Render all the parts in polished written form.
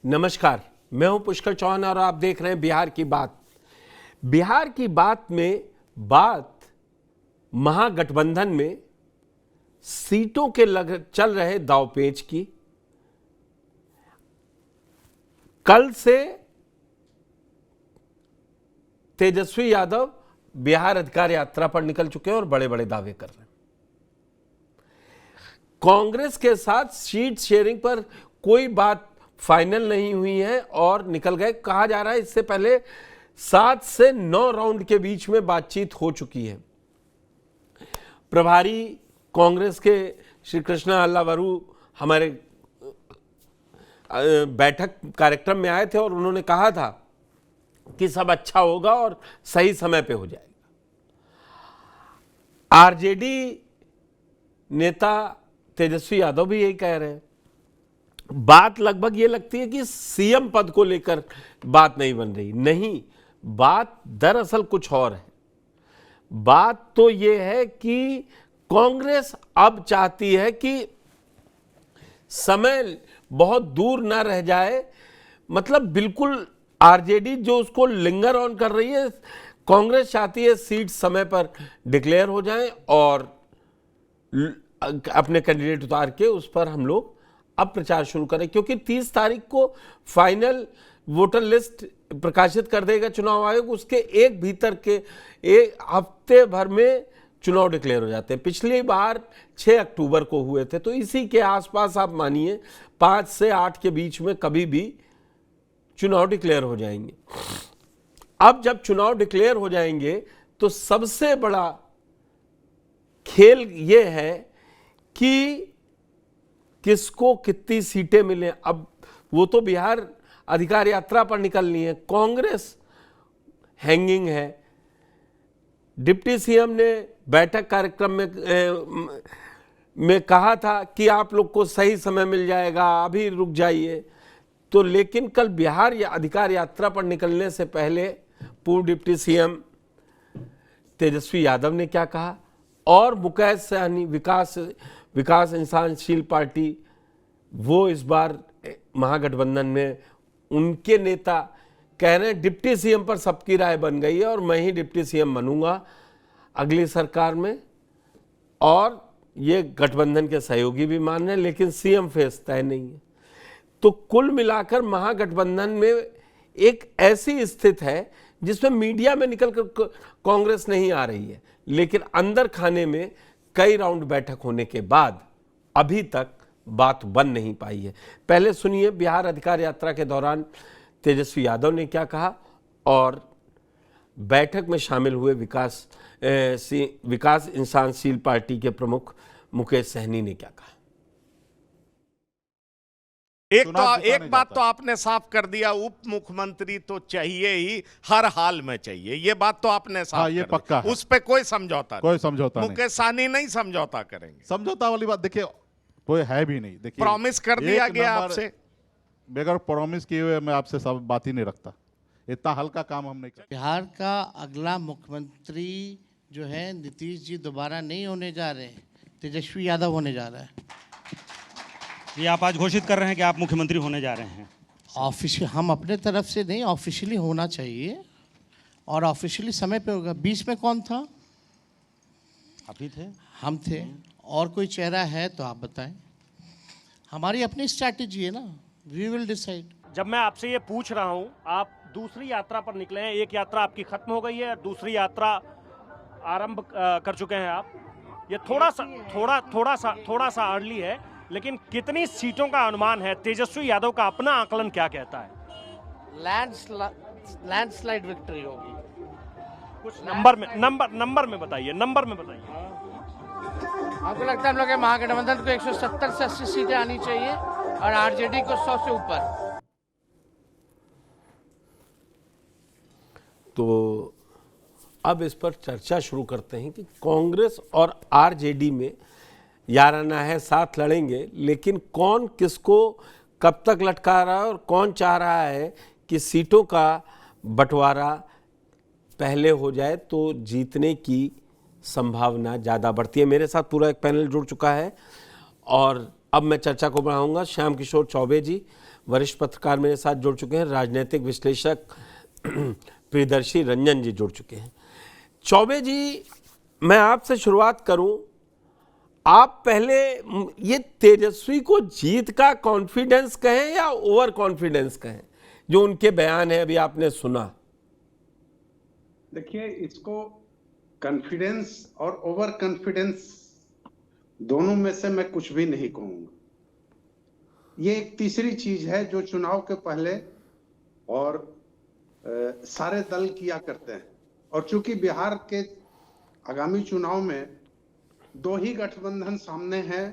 नमस्कार, मैं हूं पुष्कर चौहान और आप देख रहे हैं बिहार की बात। बिहार की बात में बात महागठबंधन में सीटों के चल रहे दांवपेच की। कल से तेजस्वी यादव बिहार अधिकार यात्रा पर निकल चुके हैं और बड़े बड़े दावे कर रहे हैं। कांग्रेस के साथ सीट शेयरिंग पर कोई बात फाइनल नहीं हुई है और निकल गए। कहा जा रहा है इससे पहले 7 से 9 राउंड के बीच में बातचीत हो चुकी है। प्रभारी कांग्रेस के श्री कृष्णा अल्लावरू हमारे बैठक कार्यक्रम में आए थे और उन्होंने कहा था कि सब अच्छा होगा और सही समय पे हो जाएगा। आरजेडी नेता तेजस्वी यादव भी यही कह रहे हैं। बात लगभग ये लगती है कि सीएम पद को लेकर बात नहीं बन रही। नहीं, बात दरअसल कुछ और है। बात तो ये है कि कांग्रेस अब चाहती है कि समय बहुत दूर ना रह जाए, मतलब बिल्कुल आरजेडी जो उसको लिंगर ऑन कर रही है, कांग्रेस चाहती है सीट समय पर डिक्लेयर हो जाए और अपने कैंडिडेट उतार के उस पर हम लोग अब प्रचार शुरू करें, क्योंकि 30 तारीख को फाइनल वोटर लिस्ट प्रकाशित कर देगा चुनाव आयोग। उसके एक भीतर के एक हफ्ते भर में चुनाव डिक्लेयर हो जाते हैं। पिछली बार 6 अक्टूबर को हुए थे, तो इसी के आसपास आप मानिए 5 से 8 के बीच में कभी भी चुनाव डिक्लेयर हो जाएंगे। अब जब चुनाव डिक्लेयर हो जाएंगे तो सबसे बड़ा खेल यह है कि किसको कितनी सीटें मिले। अब वो तो बिहार अधिकार यात्रा पर निकलनी है, कांग्रेस हैंगिंग है। डिप्टी सीएम ने बैठक कार्यक्रम में कहा था कि आप लोग को सही समय मिल जाएगा, अभी रुक जाइए। तो लेकिन कल बिहार या अधिकार यात्रा पर निकलने से पहले पूर्व डिप्टी सीएम तेजस्वी यादव ने क्या कहा, और मुकेश सहनी विकास इंसानशील पार्टी, वो इस बार महागठबंधन में उनके नेता कह रहे हैं डिप्टी सीएम पर सबकी राय बन गई है और मैं ही डिप्टी सीएम बनूंगा अगली सरकार में। और ये गठबंधन के सहयोगी भी मान रहे हैं, लेकिन सीएम फेस तय नहीं है। तो कुल मिलाकर महागठबंधन में एक ऐसी स्थिति है जिसमें मीडिया में निकलकर कांग्रेस नहीं आ रही है, लेकिन अंदर खाने में कई राउंड बैठक होने के बाद अभी तक बात बन नहीं पाई है। पहले सुनिए बिहार अधिकार यात्रा के दौरान तेजस्वी यादव ने क्या कहा और बैठक में शामिल हुए विकास इंसानशील पार्टी के प्रमुख मुकेश सहनी ने क्या कहा। एक बात तो आपने साफ कर दिया, उप मुख्यमंत्री तो चाहिए ही, हर हाल में चाहिए। ये बात तो आपने साफ ये पक्का है। उस पे कोई समझौता नहीं। मुकेश सहनी नहीं समझौता करेंगे। समझौता वाली बात देखिए कोई है भी नहीं। देखिए प्रॉमिस कर दिया गया आपसे, बगैर प्रॉमिस किए हुए मैं आपसे सब बात ही नहीं रखता। इतना हल्का काम हम नहीं करते। बिहार का अगला मुख्यमंत्री जो है नीतीश जी दोबारा नहीं होने जा रहे हैं, तेजस्वी यादव होने जा रहा है। ये आप आज घोषित कर रहे हैं कि आप मुख्यमंत्री होने जा रहे हैं। ऑफिशियल हम अपने तरफ से नहीं, ऑफिशियली होना चाहिए और ऑफिशियली समय पे होगा। बीच में कौन था? आप ही थे, हम थे। और कोई चेहरा है तो आप बताएं। हमारी अपनी स्ट्रैटेजी है ना, वी विल डिसाइड। जब मैं आपसे ये पूछ रहा हूँ, आप दूसरी यात्रा पर निकले हैं, एक यात्रा आपकी खत्म हो गई है, दूसरी यात्रा आरंभ कर चुके हैं आप। ये थोड़ा सा अर्ली है, लेकिन कितनी सीटों का अनुमान है? तेजस्वी यादव का अपना आकलन क्या कहता है? लैंडस्लाइड विक्ट्री होगी। कुछ नंबर में बताइए। आपको लगता है हम लोग के महागठबंधन को 170 से 80 सीटें आनी चाहिए और आरजेडी को 100 से ऊपर। तो अब इस पर चर्चा शुरू करते हैं कि कांग्रेस और आरजेडी में याराना है, साथ लड़ेंगे, लेकिन कौन किसको कब तक लटका रहा है और कौन चाह रहा है कि सीटों का बंटवारा पहले हो जाए तो जीतने की संभावना ज़्यादा बढ़ती है। मेरे साथ पूरा एक पैनल जुड़ चुका है और अब मैं चर्चा को बढ़ाऊंगा। श्याम किशोर चौबे जी, वरिष्ठ पत्रकार मेरे साथ जुड़ चुके हैं, राजनीतिक विश्लेषक प्रियदर्शी रंजन जी जुड़ चुके हैं। चौबे जी, मैं आपसे शुरुआत करूं, आप पहले ये तेजस्वी को जीत का कॉन्फिडेंस कहें या ओवर कॉन्फिडेंस कहें, जो उनके बयान है अभी आपने सुना? देखिए, इसको कॉन्फिडेंस और ओवर कॉन्फिडेंस दोनों में से मैं कुछ भी नहीं कहूंगा। ये एक तीसरी चीज है जो चुनाव के पहले और सारे दल किया करते हैं। और चूंकि बिहार के आगामी चुनाव में दो ही गठबंधन सामने हैं,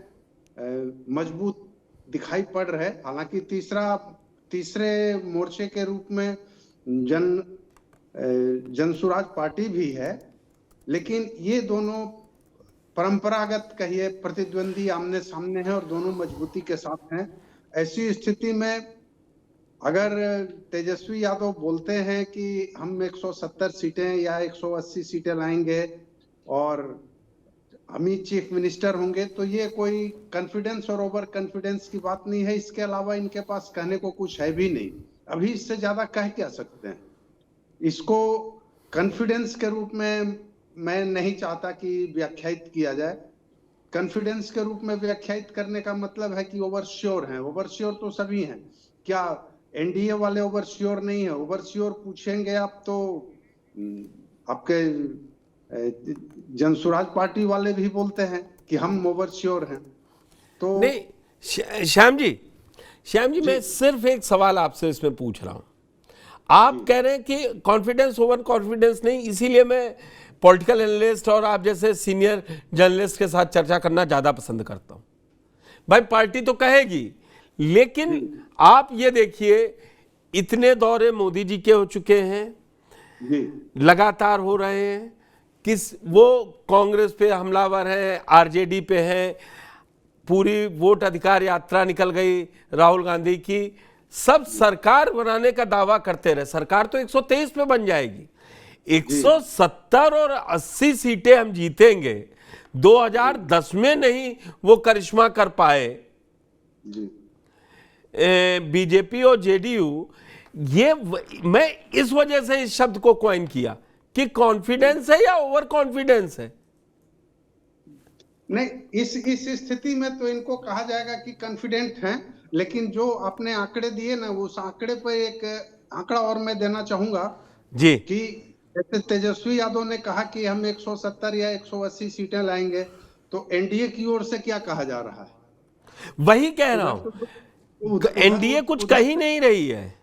मजबूत दिखाई पड़ रहे, हालांकि तीसरे मोर्चे के रूप में जनसुराज पार्टी भी है, लेकिन ये दोनों परंपरागत कहिए प्रतिद्वंदी आमने सामने हैं और दोनों मजबूती के साथ हैं। ऐसी स्थिति में अगर तेजस्वी यादव बोलते हैं कि हम 170 सीटें या 180 सीटें लाएंगे और हम ही चीफ मिनिस्टर होंगे, तो ये कोई कॉन्फिडेंस और ओवर कॉन्फिडेंस की बात नहीं है। इसके अलावा इनके पास कहने को कुछ है भी नहीं। अभी इससे ज्यादा कह क्या सकते हैं? इसको कॉन्फिडेंस के रूप में मैं नहीं चाहता कि व्याख्यायित किया जाए। कॉन्फिडेंस के रूप में व्याख्यायित करने का मतलब है कि ओवर श्योर हैं। ओवर श्योर तो सभी हैं। क्या एनडीए वाले ओवर श्योर नहीं है? ओवर श्योर पूछेंगे आप तो आपके जनसुराज पार्टी वाले भी बोलते हैं कि हम ओवर श्योर हैं। तो नहीं श्याम जी, मैं सिर्फ एक सवाल आपसे इसमें पूछ रहा हूं। आप कह रहे हैं कि कॉन्फिडेंस ओवर कॉन्फिडेंस नहीं, इसीलिए मैं पॉलिटिकल एनालिस्ट और आप जैसे सीनियर जर्नलिस्ट के साथ चर्चा करना ज्यादा पसंद करता हूं। भाई पार्टी तो कहेगी, लेकिन आप ये देखिए, इतने दौरे मोदी जी के हो चुके हैं, लगातार हो रहे हैं, वो कांग्रेस पे हमलावर है, आरजेडी पे है, पूरी वोट अधिकार यात्रा निकल गई राहुल गांधी की, सब सरकार बनाने का दावा करते रहे। सरकार तो 123 पे बन जाएगी, 170 और 80 सीटें हम जीतेंगे। 2010 में नहीं वो करिश्मा कर पाए बीजेपी और जेडीयू। ये मैं इस वजह से इस शब्द को कॉइन किया कि कॉन्फिडेंस है या ओवर कॉन्फिडेंस है। नहीं, इस स्थिति में तो इनको कहा जाएगा कि कॉन्फिडेंट हैं, लेकिन जो आपने आंकड़े दिए ना, उस आंकड़े पर एक आंकड़ा और मैं देना चाहूंगा जी, कि जैसे तेजस्वी यादव ने कहा कि हम 170 या 180 सीटें लाएंगे, तो एनडीए की ओर से क्या कहा जा रहा है? वही कह रहा हूं, एनडीए कुछ कह ही नहीं रही है।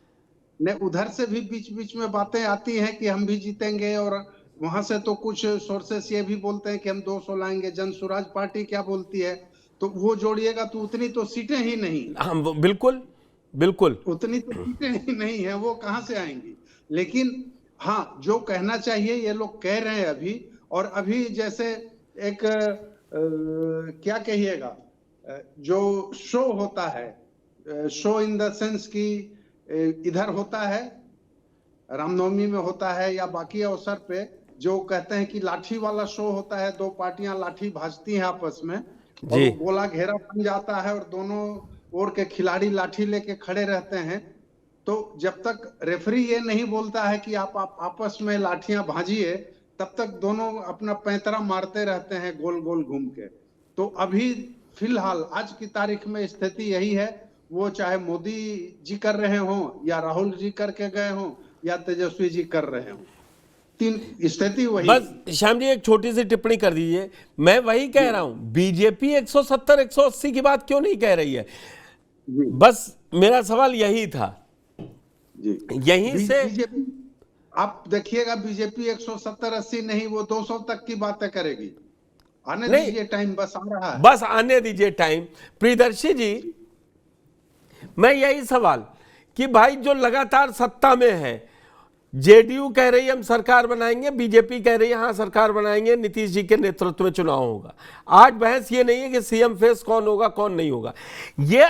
ने उधर से भी बीच बीच में बातें आती हैं कि हम भी जीतेंगे, और वहां से तो कुछ सोर्सेस ये भी बोलते हैं कि हम 200 लाएंगे। जनसुराज पार्टी क्या बोलती है, तो वो जोड़िएगा तो उतनी तो सीटें ही नहीं। हम बिल्कुल उतनी तो सीटें ही नहीं है, वो कहां से आएंगी? लेकिन हाँ, जो कहना चाहिए ये लोग कह रहे हैं अभी। और अभी जैसे एक क्या कहिएगा, जो शो होता है, शो इन द सेंस की इधर होता है, रामनवमी में होता है या बाकी अवसर पे, जो कहते हैं कि लाठी वाला शो होता है, दो पार्टियां लाठी भाजती हैं आपस में, और गोला घेरा बन जाता है और दोनों ओर के खिलाड़ी लाठी लेके खड़े रहते हैं। तो जब तक रेफरी ये नहीं बोलता है कि आप आपस में लाठियां भाजिए, तब तक दोनों अपना पैंतरा मारते रहते हैं गोल गोल घूम के। तो अभी फिलहाल आज की तारीख में स्थिति यही है, वो चाहे मोदी जी कर रहे हों या राहुल जी करके गए हों या तेजस्वी जी कर रहे हों, तीन स्थिति वही। बस श्याम जी एक छोटी सी टिप्पणी कर दीजिए। मैं वही कह रहा हूं, बीजेपी 170 180 की बात क्यों नहीं कह रही है? बस मेरा सवाल यही था। यहीं से आप देखिएगा, बीजेपी 170-80 नहीं, वो 200 तक की बातें करेगी। आने दीजिए टाइम, बस आ रहा है, बस आने दीजिए टाइम। प्रियदर्शी जी, मैं यही सवाल कि भाई जो लगातार सत्ता में है, जेडीयू कह रही है हम सरकार बनाएंगे, बीजेपी कह रही है हाँ सरकार बनाएंगे, नीतीश जी के नेतृत्व में चुनाव होगा। आज बहस ये नहीं है कि सीएम फेस कौन होगा कौन नहीं होगा, ये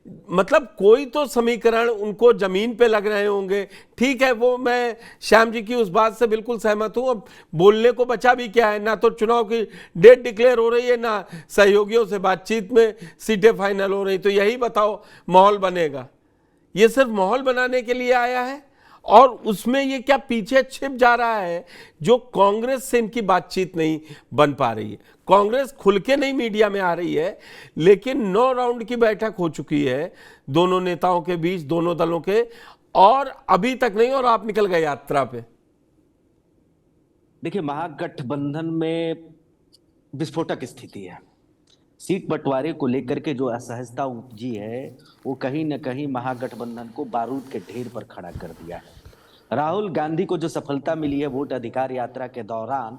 मतलब कोई तो समीकरण उनको जमीन पे लग रहे होंगे। ठीक है, वो मैं श्याम जी की उस बात से बिल्कुल सहमत हूं। अब बोलने को बचा भी क्या है, ना तो चुनाव की डेट डिक्लेयर हो रही है, ना सहयोगियों से बातचीत में सीटें फाइनल हो रही, तो यही बताओ माहौल बनेगा। ये सिर्फ माहौल बनाने के लिए आया है? और उसमें ये क्या पीछे छिप जा रहा है जो कांग्रेस से इनकी बातचीत नहीं बन पा रही है? कांग्रेस खुल के नहीं मीडिया में आ रही है, लेकिन 9 राउंड की बैठक हो चुकी है दोनों नेताओं के बीच, दोनों दलों के, और अभी तक नहीं, और आप निकल गए यात्रा पे। देखिए, महागठबंधन में विस्फोटक स्थिति है। सीट बंटवारे को लेकर के जो असहजता उपजी है वो कहीं न कहीं महागठबंधन को बारूद के ढेर पर खड़ा कर दिया है। राहुल गांधी को जो सफलता मिली है वोट अधिकार यात्रा के दौरान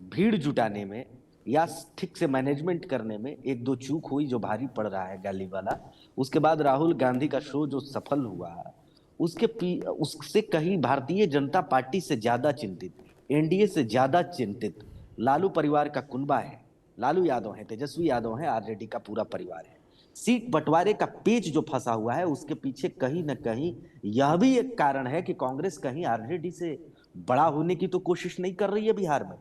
भीड़ जुटाने में या ठीक से मैनेजमेंट करने में, एक दो चूक हुई जो भारी पड़ रहा है गाली वाला। उसके बाद राहुल गांधी का शो जो सफल हुआ उससे कहीं भारतीय जनता पार्टी से ज्यादा चिंतित, एनडीए से ज्यादा चिंतित लालू परिवार का कुनबा है। लालू यादव है, तेजस्वी यादव है, आरजेडी का पूरा परिवार है। सीट बंटवारे का पेच जो फंसा हुआ है उसके पीछे कहीं ना कहीं यह भी एक कारण है कि कांग्रेस कहीं आरजेडी से बड़ा होने की तो कोशिश नहीं कर रही है बिहार में।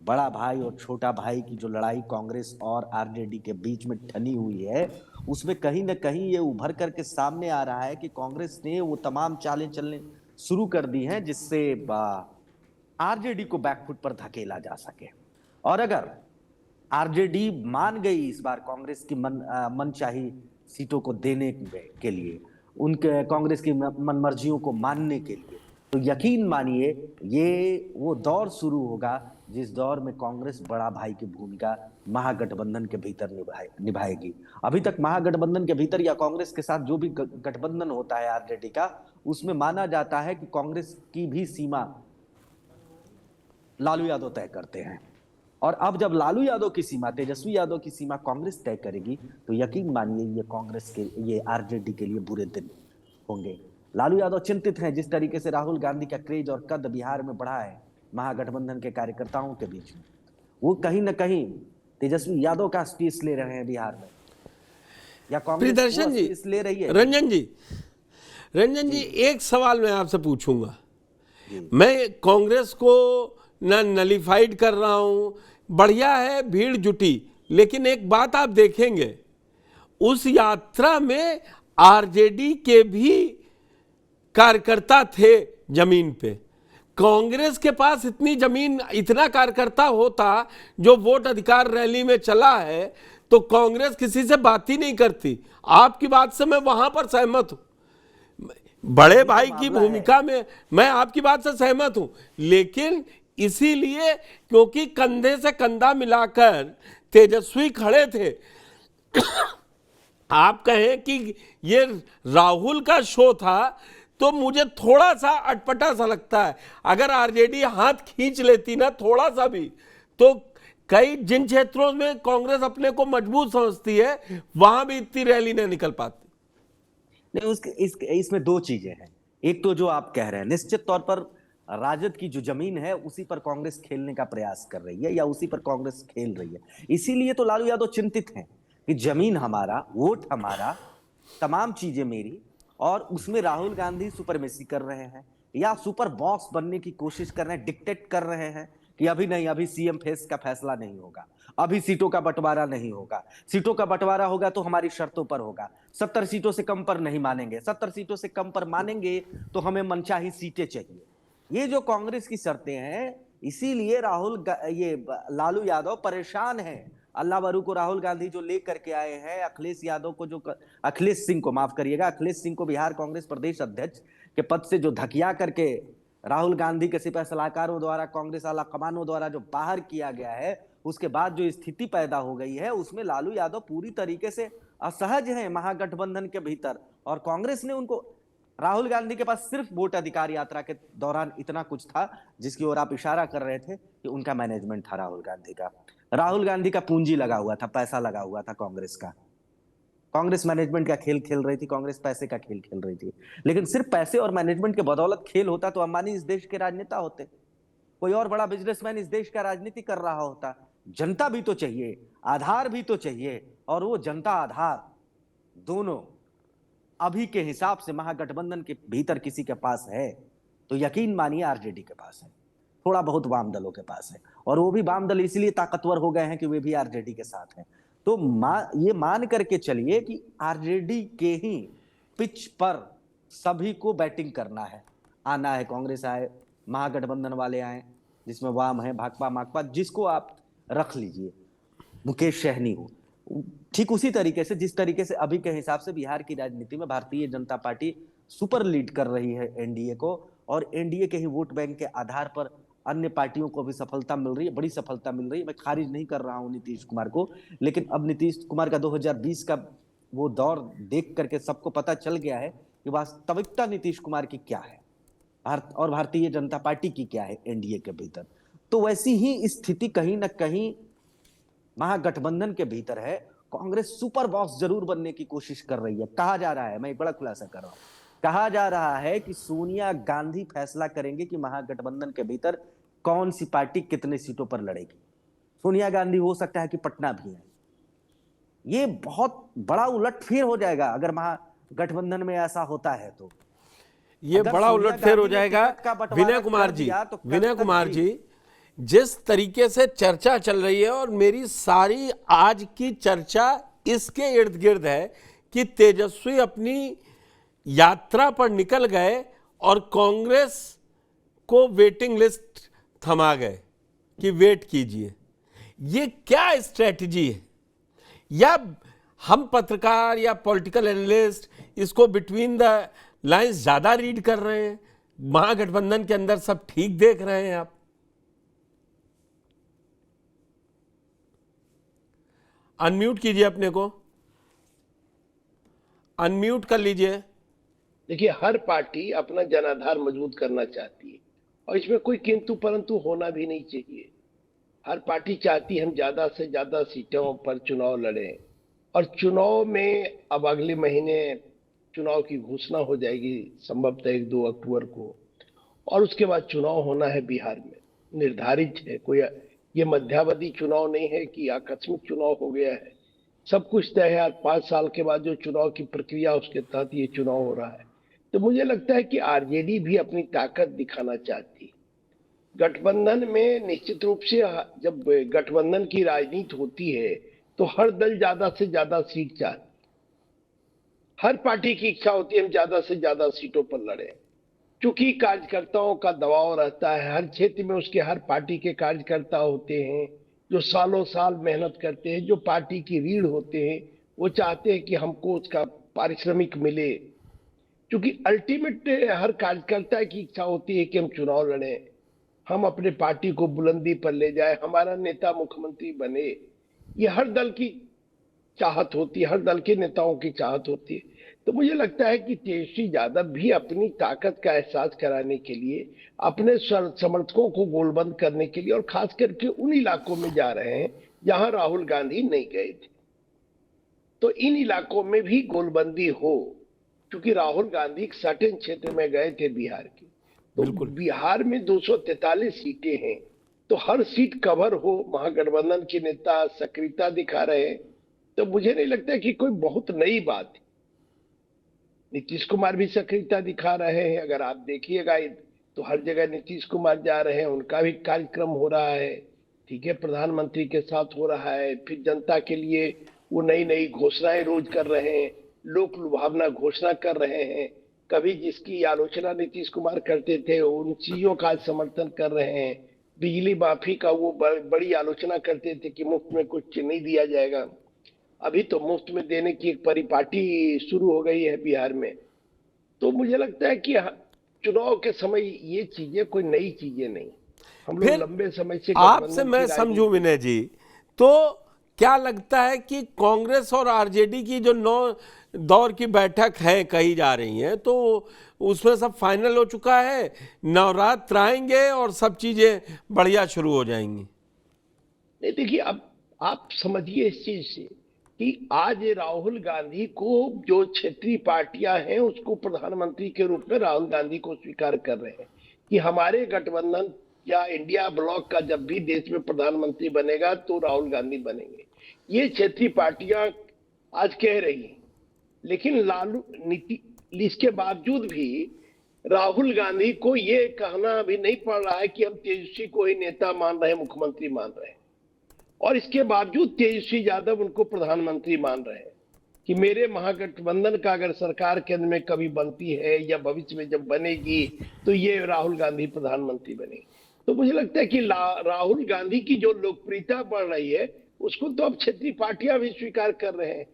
बड़ा भाई और छोटा भाई की जो लड़ाई कांग्रेस और आरजेडी के बीच में ठनी हुई है उसमें कहीं ना कहीं ये उभर करके सामने आ रहा है कि कांग्रेस ने वो तमाम चालें चलने शुरू कर दी हैं जिससे आरजेडी को बैकफुट पर धकेला जा सके। और अगर आरजेडी मान गई इस बार कांग्रेस की मनचाही सीटों को देने के लिए, उनके कांग्रेस की मनमर्जियों को मानने के लिए, तो यकीन मानिए ये वो दौर शुरू होगा जिस दौर में कांग्रेस बड़ा भाई की भूमिका महागठबंधन के भीतर निभाएगी। अभी तक महागठबंधन के भीतर या कांग्रेस के साथ जो भी गठबंधन होता है आरजेडी का, उसमें माना जाता है कि कांग्रेस की भी सीमा लालू यादव तय करते हैं। और अब जब लालू यादव की सीमा, तेजस्वी यादव की सीमा कांग्रेस तय करेगी तो यकीन मानिए ये कांग्रेस के, ये आरजेडी के लिए बुरे दिन होंगे। लालू यादव चिंतित हैं जिस तरीके से राहुल गांधी का क्रेज और कद बिहार में बढ़ा है महागठबंधन के कार्यकर्ताओं के बीच में, वो कहीं ना कहीं तेजस्वी यादव का स्पेस ले रहे हैं बिहार में, या कांग्रेस प्रियदर्शन जी, स्पेस ले रही है। रंजन जी एक सवाल मैं आपसे पूछूंगा। मैं कांग्रेस को न नलीफाइड कर रहा हूं, बढ़िया है भीड़ जुटी, लेकिन एक बात आप देखेंगे उस यात्रा में आरजेडी के भी कार्यकर्ता थे जमीन पे। कांग्रेस के पास इतनी जमीन, इतना कार्यकर्ता होता जो वोट अधिकार रैली में चला है तो कांग्रेस किसी से बात ही नहीं करती। आपकी बात से मैं वहां पर सहमत हूं, बड़े भाई की भूमिका में मैं आपकी बात से सहमत हूं, लेकिन इसीलिए क्योंकि कंधे से कंधा मिलाकर तेजस्वी खड़े थे। आप कहें कि ये राहुल का शो था तो मुझे थोड़ा सा अटपटा सा लगता है। अगर आरजेडी हाथ खींच लेती ना थोड़ा सा भी, तो कई जिन क्षेत्रों में कांग्रेस अपने को मजबूत समझती है वहां भी इतनी रैली नहीं निकल पाती। नहीं, इसमें दो चीजें हैं। एक तो जो आप कह रहे हैं, निश्चित तौर पर राजद की जो जमीन है उसी पर कांग्रेस खेलने का प्रयास कर रही है या उसी पर कांग्रेस खेल रही है। इसीलिए तो लालू यादव चिंतित हैं कि जमीन हमारा, वोट हमारा, तमाम चीजें मेरी, और उसमें राहुल गांधी सुपरमेसी कर रहे हैं या सुपर बॉस बनने की कोशिश कर रहे हैं, डिक्टेट कर रहे हैं कि अभी नहीं, अभी सीएम फेस का फैसला नहीं होगा, अभी सीटों का बंटवारा नहीं होगा, सीटों का बंटवारा होगा तो हमारी शर्तों पर होगा, 70 सीटों से कम पर नहीं मानेंगे, 70 सीटों से कम पर मानेंगे तो हमें मनचाही सीटें चाहिए। ये जो कांग्रेस की शर्तें हैं, इसीलिए ये लालू यादव परेशान हैं। अल्लाह बरू को राहुल गांधी जो ले करके आए हैं, अखिलेश यादव को, जो अखिलेश सिंह को, माफ करिएगा, अखिलेश सिंह को बिहार कांग्रेस प्रदेश अध्यक्ष के पद से जो धकिया करके राहुल गांधी के सिपह सलाहकारों द्वारा, कांग्रेस आला कमानों द्वारा जो बाहर किया गया है, उसके बाद जो स्थिति पैदा हो गई है उसमें लालू यादव पूरी तरीके से असहज हैं महागठबंधन के भीतर। और कांग्रेस ने उनको, राहुल गांधी के पास सिर्फ वोट अधिकार यात्रा के दौरान इतना कुछ था जिसकी ओर आप इशारा कर रहे थे कि उनका मैनेजमेंट था राहुल गांधी का। राहुल गांधी का पूंजी लगा हुआ था, पैसा लगा हुआ था कांग्रेस का। कांग्रेस मैनेजमेंट का खेल खेल रही थी, कांग्रेस पैसे का खेल खेल रही थी। लेकिन सिर्फ पैसे और मैनेजमेंट के बदौलत खेल होता तो अंबानी इस देश के राजनेता होते, कोई और बड़ा बिजनेसमैन इस देश का राजनीति कर रहा होता। जनता भी तो चाहिए, आधार भी तो चाहिए, और वो जनता आधार दोनों अभी के हिसाब से महागठबंधन के भीतर किसी के पास है तो यकीन मानिए आरजेडी के पास है, थोड़ा बहुत वाम दलों के पास है, और वो भी वाम दल इसलिए ताकतवर हो गए हैं कि वे भी आरजेडी के साथ हैं। तो ये मान करके चलिए कि आरजेडी के ही पिच पर सभी को बैटिंग करना है, आना है, कांग्रेस आए, महागठबंधन वाले आए, जिसमें वाम है, भाकपा माकपा, जिसको आप रख लीजिए, मुकेश सहनी हो। ठीक उसी तरीके से जिस तरीके से अभी के हिसाब से बिहार की राजनीति में Bharatiya Janata party super lead कर रही है एनडीए को, और एनडीए के ही वोट बैंक के आधार पर अन्य पार्टियों को भी सफलता मिल रही है, बड़ी सफलता मिल रही है। मैं खारिज नहीं कर रहा हूं नीतीश कुमार को, लेकिन अब नीतीश कुमार का 2020 का वो दौर देख करके सबको पता चल गया है कि वास्तविकता नीतीश कुमार की क्या है और भारतीय जनता पार्टी की क्या है एनडीए के भीतर। तो वैसी ही स्थिति कहीं ना कहीं महागठबंधन के भीतर है। कांग्रेस सुपर बॉस जरूर बनने की कोशिश कर रही है। कहा जा रहा है, मैं एक बड़ा खुलासा कर रहा हूं, कहा जा रहा है कि सोनिया गांधी फैसला करेंगे कि महागठबंधन के भीतर कौन सी पार्टी कितने सीटों पर लड़ेगी। सोनिया गांधी हो सकता है कि पटना भी है। ये बहुत बड़ा उलटफेर हो जाएगा अगर महागठबंधन में ऐसा होता है तो। ये बड़ा उलटफेर हो जाएगा। विनय कुमार जी, जिस तरीके से चर्चा चल रही है, और मेरी सारी आज की चर्चा इसके इर्द गिर्द है कि तेजस्वी अपनी यात्रा पर निकल गए और कांग्रेस को वेटिंग लिस्ट थमा गए कि वेट कीजिए। ये क्या स्ट्रेटजी है? या हम पत्रकार या पॉलिटिकल एनालिस्ट इसको बिटवीन द लाइंस ज्यादा रीड कर रहे हैं? महागठबंधन के अंदर सब ठीक देख रहे हैं आप? अनम्यूट कीजिए अपने को, अनम्यूट कर लीजिए। देखिए, हर पार्टी अपना जनाधार मजबूत करना चाहती है और इसमें कोई किंतु परंतु होना भी नहीं चाहिए। हर पार्टी चाहती है हम ज्यादा से ज्यादा सीटों पर चुनाव लड़ें, और चुनाव में अब अगले महीने चुनाव की घोषणा हो जाएगी संभवतः 1-2 अक्टूबर को, और उसके बाद चुनाव होना है बिहार में, निर्धारित है। कोई ये मध्यावधि चुनाव नहीं है कि आकस्मिक चुनाव हो गया है, सब कुछ तय है। 5 साल के बाद जो चुनाव की प्रक्रिया उसके तहत ये चुनाव हो रहा है। तो मुझे लगता है कि आरजेडी भी अपनी ताकत दिखाना चाहती है। गठबंधन में निश्चित रूप से जब गठबंधन की राजनीति होती है तो हर दल ज्यादा से ज्यादा सीट चाहती है। हर पार्टी की इच्छा होती है हम ज्यादा से ज्यादा सीटों पर लड़े, क्योंकि कार्यकर्ताओं का दबाव रहता है। हर क्षेत्र में उसके हर पार्टी के कार्यकर्ता होते हैं जो सालों साल मेहनत करते हैं, जो पार्टी की रीढ़ होते हैं। वो चाहते हैं कि हमको उसका पारिश्रमिक मिले, क्योंकि अल्टीमेट हर कार्यकर्ता की इच्छा होती है कि हम चुनाव लड़ें, हम अपने पार्टी को बुलंदी पर ले जाए, हमारा नेता मुख्यमंत्री बने। ये हर दल की चाहत होती है, हर दल के नेताओं की चाहत होती है। तो मुझे लगता है कि तेजस्वी यादव भी अपनी ताकत का एहसास कराने के लिए, अपने समर्थकों को गोलबंद करने के लिए, और खास करके उन इलाकों में जा रहे हैं जहां राहुल गांधी नहीं गए थे। तो इन इलाकों में भी गोलबंदी हो, क्योंकि राहुल गांधी एक सर्टेन क्षेत्र में गए थे बिहार की। तो बिहार में 243 सीटें हैं, तो हर सीट कवर हो। महागठबंधन के नेता सक्रियता दिखा रहे हैं, तो मुझे नहीं लगता कि कोई बहुत नई बात है। नीतीश कुमार भी सक्रियता दिखा रहे हैं। अगर आप देखिएगा तो हर जगह नीतीश कुमार जा रहे हैं, उनका भी कार्यक्रम हो रहा है, ठीक है, प्रधानमंत्री के साथ हो रहा है। फिर जनता के लिए वो नई नई घोषणाएं रोज कर रहे हैं, लोक लुभावना घोषणा कर रहे हैं। कभी जिसकी आलोचना नीतीश कुमार करते थे उन चीजों का समर्थन कर रहे हैं। बिजली माफी का वो बड़ी आलोचना करते थे कि मुफ्त में कुछ नहीं दिया जाएगा, अभी तो मुफ्त में देने की एक परिपाटी शुरू हो गई है बिहार में। तो मुझे लगता है कि चुनाव के समय ये चीजें कोई नई चीजें नहीं, हम लोग लंबे समय से। आपसे मैं समझूं विनय जी, तो क्या लगता है कि कांग्रेस और आरजेडी की जो 9 दौर की बैठक है कही जा रही है, तो उसमें सब फाइनल हो चुका है, नवरात्र आएंगे और सब चीजें बढ़िया शुरू हो जाएंगी? नहीं, देखिए, अब आप समझिए इस चीज से कि आज राहुल गांधी को जो क्षेत्रीय पार्टियां हैं उसको प्रधानमंत्री के रूप में राहुल गांधी को स्वीकार कर रहे हैं कि हमारे गठबंधन या इंडिया ब्लॉक का जब भी देश में प्रधानमंत्री बनेगा तो राहुल गांधी बनेंगे। ये क्षेत्रीय पार्टियां आज कह रही हैं, लेकिन लालू नीति इसके बावजूद भी राहुल गांधी को ये कहना अभी नहीं पड़ रहा है कि हम तेजस्वी को ही नेता मान रहे हैं, मुख्यमंत्री मान रहे हैं, और इसके बावजूद तेजस्वी यादव उनको प्रधानमंत्री मान रहे हैं। कि मेरे महागठबंधन का अगर सरकार केंद्र में कभी बनती है या भविष्य में जब बनेगी तो ये राहुल गांधी प्रधानमंत्री बनेंगे। तो मुझे लगता है कि राहुल गांधी की जो लोकप्रियता बढ़ रही है उसको तो अब क्षेत्रीय पार्टियां भी स्वीकार कर रहे हैं,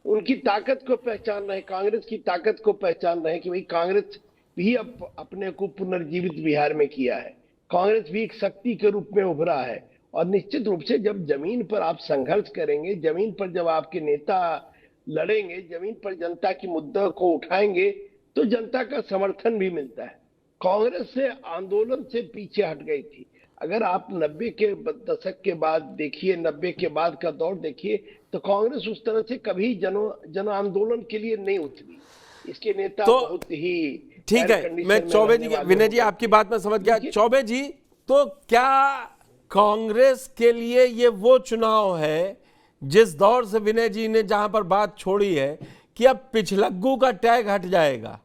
उनकी ताकत को पहचान रहे हैं, कांग्रेस की ताकत को पहचान रहे हैं कि भाई कांग्रेस भी अब अपने को पुनर्जीवित बिहार में किया है, कांग्रेस भी एक शक्ति के रूप में उभरा है। और निश्चित रूप से जब जमीन पर आप संघर्ष करेंगे, जमीन पर जब आपके नेता लड़ेंगे, जमीन पर जनता की मुद्दों को उठाएंगे तो जनता का समर्थन भी मिलता है। कांग्रेस से आंदोलन से पीछे हट गई थी। अगर आप 90 के दशक के बाद देखिए, 90 के बाद का दौर देखिए, तो कांग्रेस उस तरह से कभी जन आंदोलन के लिए नहीं उतरी। इसके नेता तो बहुत ही ठीक है, मैं चौबे जी, विनय जी आपकी बात में समझ गया। चौबे जी, तो क्या कांग्रेस के लिए ये वो चुनाव है जिस दौर से विनय जी ने जहां पर बात छोड़ी है कि अब पिछलग्गू का टैग हट जाएगा?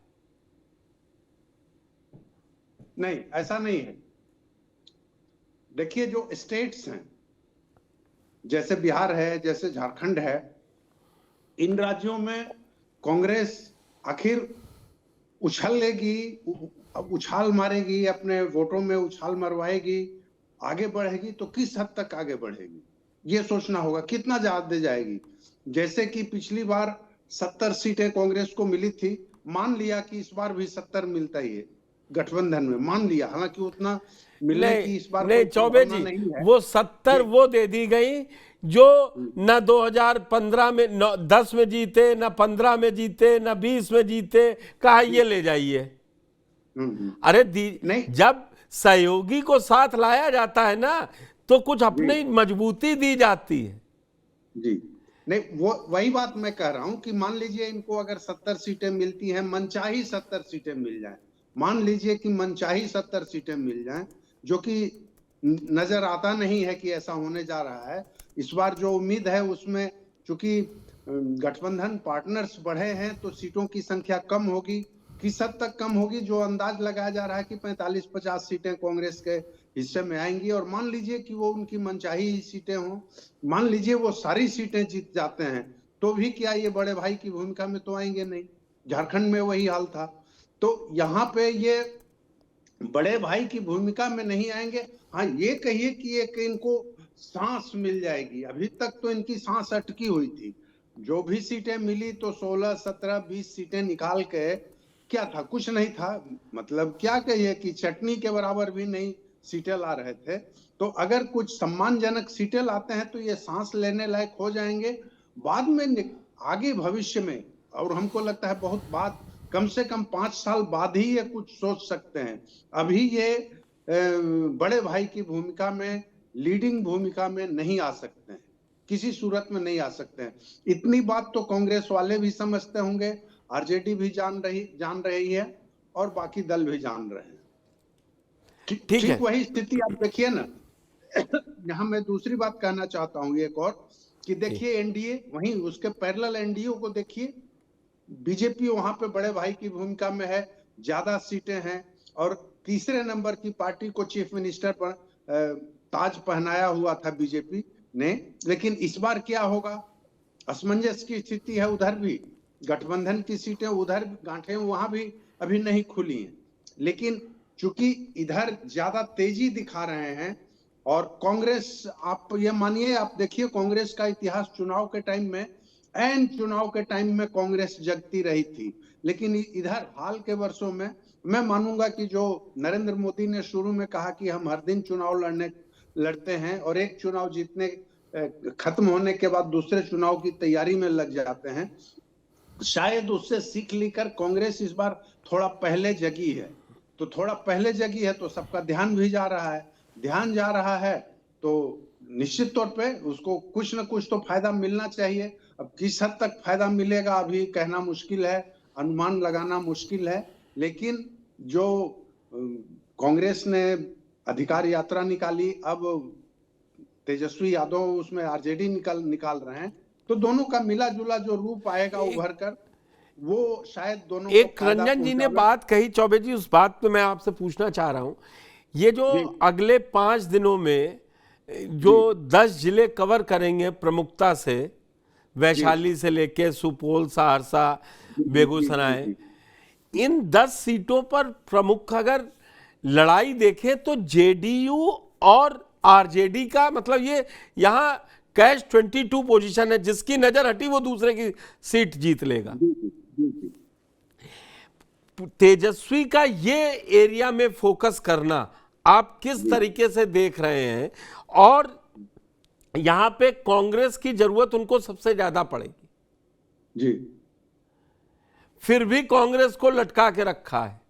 नहीं, ऐसा नहीं है। देखिए, जो स्टेट्स हैं जैसे बिहार है, जैसे झारखंड है, इन राज्यों में कांग्रेस आखिर उछल लेगी, उछाल मारेगी, अपने वोटों में उछाल मरवाएगी, आगे बढ़ेगी तो किस हद तक आगे बढ़ेगी ये सोचना होगा, कितना ज्यादा जाएगी। जैसे कि पिछली बार 70 सीटें कांग्रेस को मिली थी, मान लिया कि इस बार भी 70 मिलता ही है गठबंधन में, मान लिया, हालांकि उतना मिलने की इस बार नहीं चौबे जी, वो 70 वो दे दी गई जो न 2015 में, न 10 में जीते, न 15 में जीते, न 20 में जीते, कहा ये ले जाइए। अरे नहीं, जब सहयोगी को साथ लाया जाता है ना तो कुछ अपनी मजबूती दी जाती है। जी नहीं, वो वही बात मैं कह रहा हूं कि मान लीजिए इनको अगर 70 सीटें मिलती हैं, मनचाही 70 सीटें मिल जाएं, मान लीजिए कि मनचाही 70 सीटें मिल जाएं, जो कि नजर आता नहीं है कि ऐसा होने जा रहा है। इस बार जो उम्मीद है उसमें चूंकि गठबंधन पार्टनर्स बढ़े हैं तो सीटों की संख्या कम होगी। किस हद तक कम होगी? जो अंदाज लगाया जा रहा है कि 45-50 सीटें कांग्रेस के हिस्से में आएंगी, और मान लीजिए कि वो उनकी मनचाही सीटें हों, मान लीजिए वो सारी सीटें जीत जाते हैं, तो भी क्या ये बड़े भाई की भूमिका में तो आएंगे नहीं। झारखंड में वही हाल था। तो यहाँ पे ये बड़े भाई की भूमिका में नहीं आएंगे। हाँ, ये कहिए कि एक इनको सांस मिल जाएगी, अभी तक तो इनकी सांस अटकी हुई थी। जो भी सीटें मिली तो 16, 17, 20 सीटें निकाल के क्या था, कुछ नहीं था, मतलब क्या कहिए कि चटनी के बराबर भी नहीं सीटें ला रहे थे। तो अगर कुछ सम्मानजनक सीटें लाते हैं तो ये सांस लेने लायक हो जाएंगे। बाद में आगे भविष्य में, और हमको लगता है बहुत बाद, कम से कम 5 साल बाद ही ये कुछ सोच सकते हैं। अभी ये बड़े भाई की भूमिका में, लीडिंग भूमिका में नहीं आ सकते हैं, किसी सूरत में नहीं आ सकते हैं। इतनी बात तो कांग्रेस वाले भी समझते होंगे, आरजेडी भी जान रही है, और बाकी दल भी जान रहे हैं। ठीक वही स्थिति आप देखिए ना। यहाँ मैं दूसरी बात कहना चाहता हूँ एक और, कि देखिए एनडीए, वहीं उसके पैरेलल एनडीए को देखिए, बीजेपी वहां पे बड़े भाई की भूमिका में है, ज्यादा सीटें हैं, और तीसरे नंबर की पार्टी को चीफ मिनिस्टर पर ताज पहनाया हुआ था बीजेपी ने। लेकिन इस बार क्या होगा, असमंजस की स्थिति है। उधर भी गठबंधन की सीटें, उधर गांठें वहां भी अभी नहीं खुली हैं। लेकिन चूंकि इधर ज्यादा तेजी दिखा रहे हैं, और कांग्रेस, आप ये मानिए, आप देखिए कांग्रेस का इतिहास चुनाव के टाइम में, एन चुनाव के टाइम में कांग्रेस जगती रही थी। लेकिन इधर हाल के वर्षों में मैं मानूंगा कि जो नरेंद्र मोदी ने शुरू में कहा कि हम हर दिन चुनाव लड़ते हैं और एक चुनाव जीतने खत्म होने के बाद दूसरे चुनाव की तैयारी में लग जाते हैं, शायद उससे सीख लेकर कांग्रेस इस बार थोड़ा पहले जगी है। तो थोड़ा पहले जगी है तो सबका ध्यान भी जा रहा है, ध्यान जा रहा है तो निश्चित तौर पे उसको कुछ न कुछ तो फायदा मिलना चाहिए। अब किस हद तक फायदा मिलेगा अभी कहना मुश्किल है, अनुमान लगाना मुश्किल है। लेकिन जो कांग्रेस ने अधिकार यात्रा निकाली, अब तेजस्वी यादव उसमें आरजेडी निकाल रहे हैं, तो दोनों का मिला जुला जो रूप आएगा उभर कर, वो शायद दोनों एक रंजन जी ने बात कही, चौबे जी, उस बात पे मैं आपसे पूछना चाह रहा हूं, ये जो अगले 5 दिनों में जो 10 जिले कवर करेंगे प्रमुखता से, वैशाली से लेके सुपौल, सहरसा, बेगूसराय, इन 10 सीटों पर प्रमुख अगर लड़ाई देखें तो जेडीयू और आरजेडी का, मतलब ये यहाँ कैश 22 पोजीशन है, जिसकी नजर हटी वो दूसरे की सीट जीत लेगा। तेजस्वी का ये एरिया में फोकस करना आप किस तरीके से देख रहे हैं, और यहां पे कांग्रेस की जरूरत उनको सबसे ज्यादा पड़ेगी जी। फिर भी कांग्रेस को लटका के रखा है।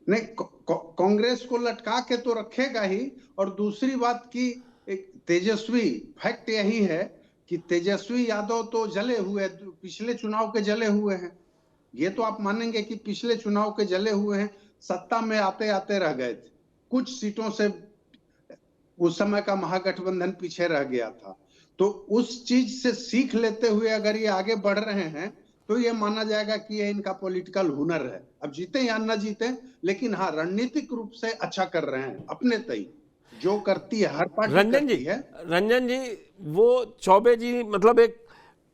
नहीं, कांग्रेस को लटका के तो रखेगा ही। और दूसरी बात की तेजस्वी, फैक्ट यही है कि तेजस्वी यादव तो जले हुए, पिछले चुनाव के जले हुए हैं। ये तो आप मानेंगे कि पिछले चुनाव के जले हुए हैं। सत्ता में आते आते रह गए थे, कुछ सीटों से उस समय का महागठबंधन पीछे रह गया था। तो उस चीज से सीख लेते हुए अगर ये आगे बढ़ रहे हैं तो ये माना जाएगा कि ये इनका पॉलिटिकल हुनर है। अब जीते या न जीते, लेकिन हाँ, रणनीतिक रूप से अच्छा कर रहे हैं अपने तय, जो करती है हर पार्टी करती है। रंजन जी, वो चौबे जी मतलब एक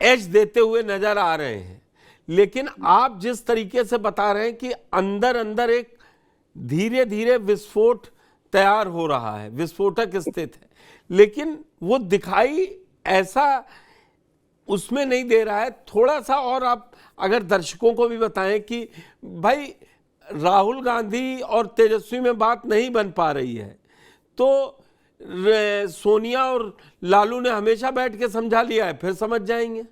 एज देते हुए नजर आ रहे हैं, लेकिन आप जिस तरीके से बता रहे हैं कि अंदर अंदर एक धीरे धीरे विस्फोट तैयार हो रहा है, विस्फोटक स्थित है, लेकिन वो दिखाई ऐसा उसमें नहीं दे रहा है। थोड़ा सा और आप अगर दर्शकों को भी बताएं कि भाई राहुल गांधी और तेजस्वी में बात नहीं बन पा रही है, तो सोनिया और लालू ने हमेशा बैठ के समझा लिया है, फिर समझ जाएंगे।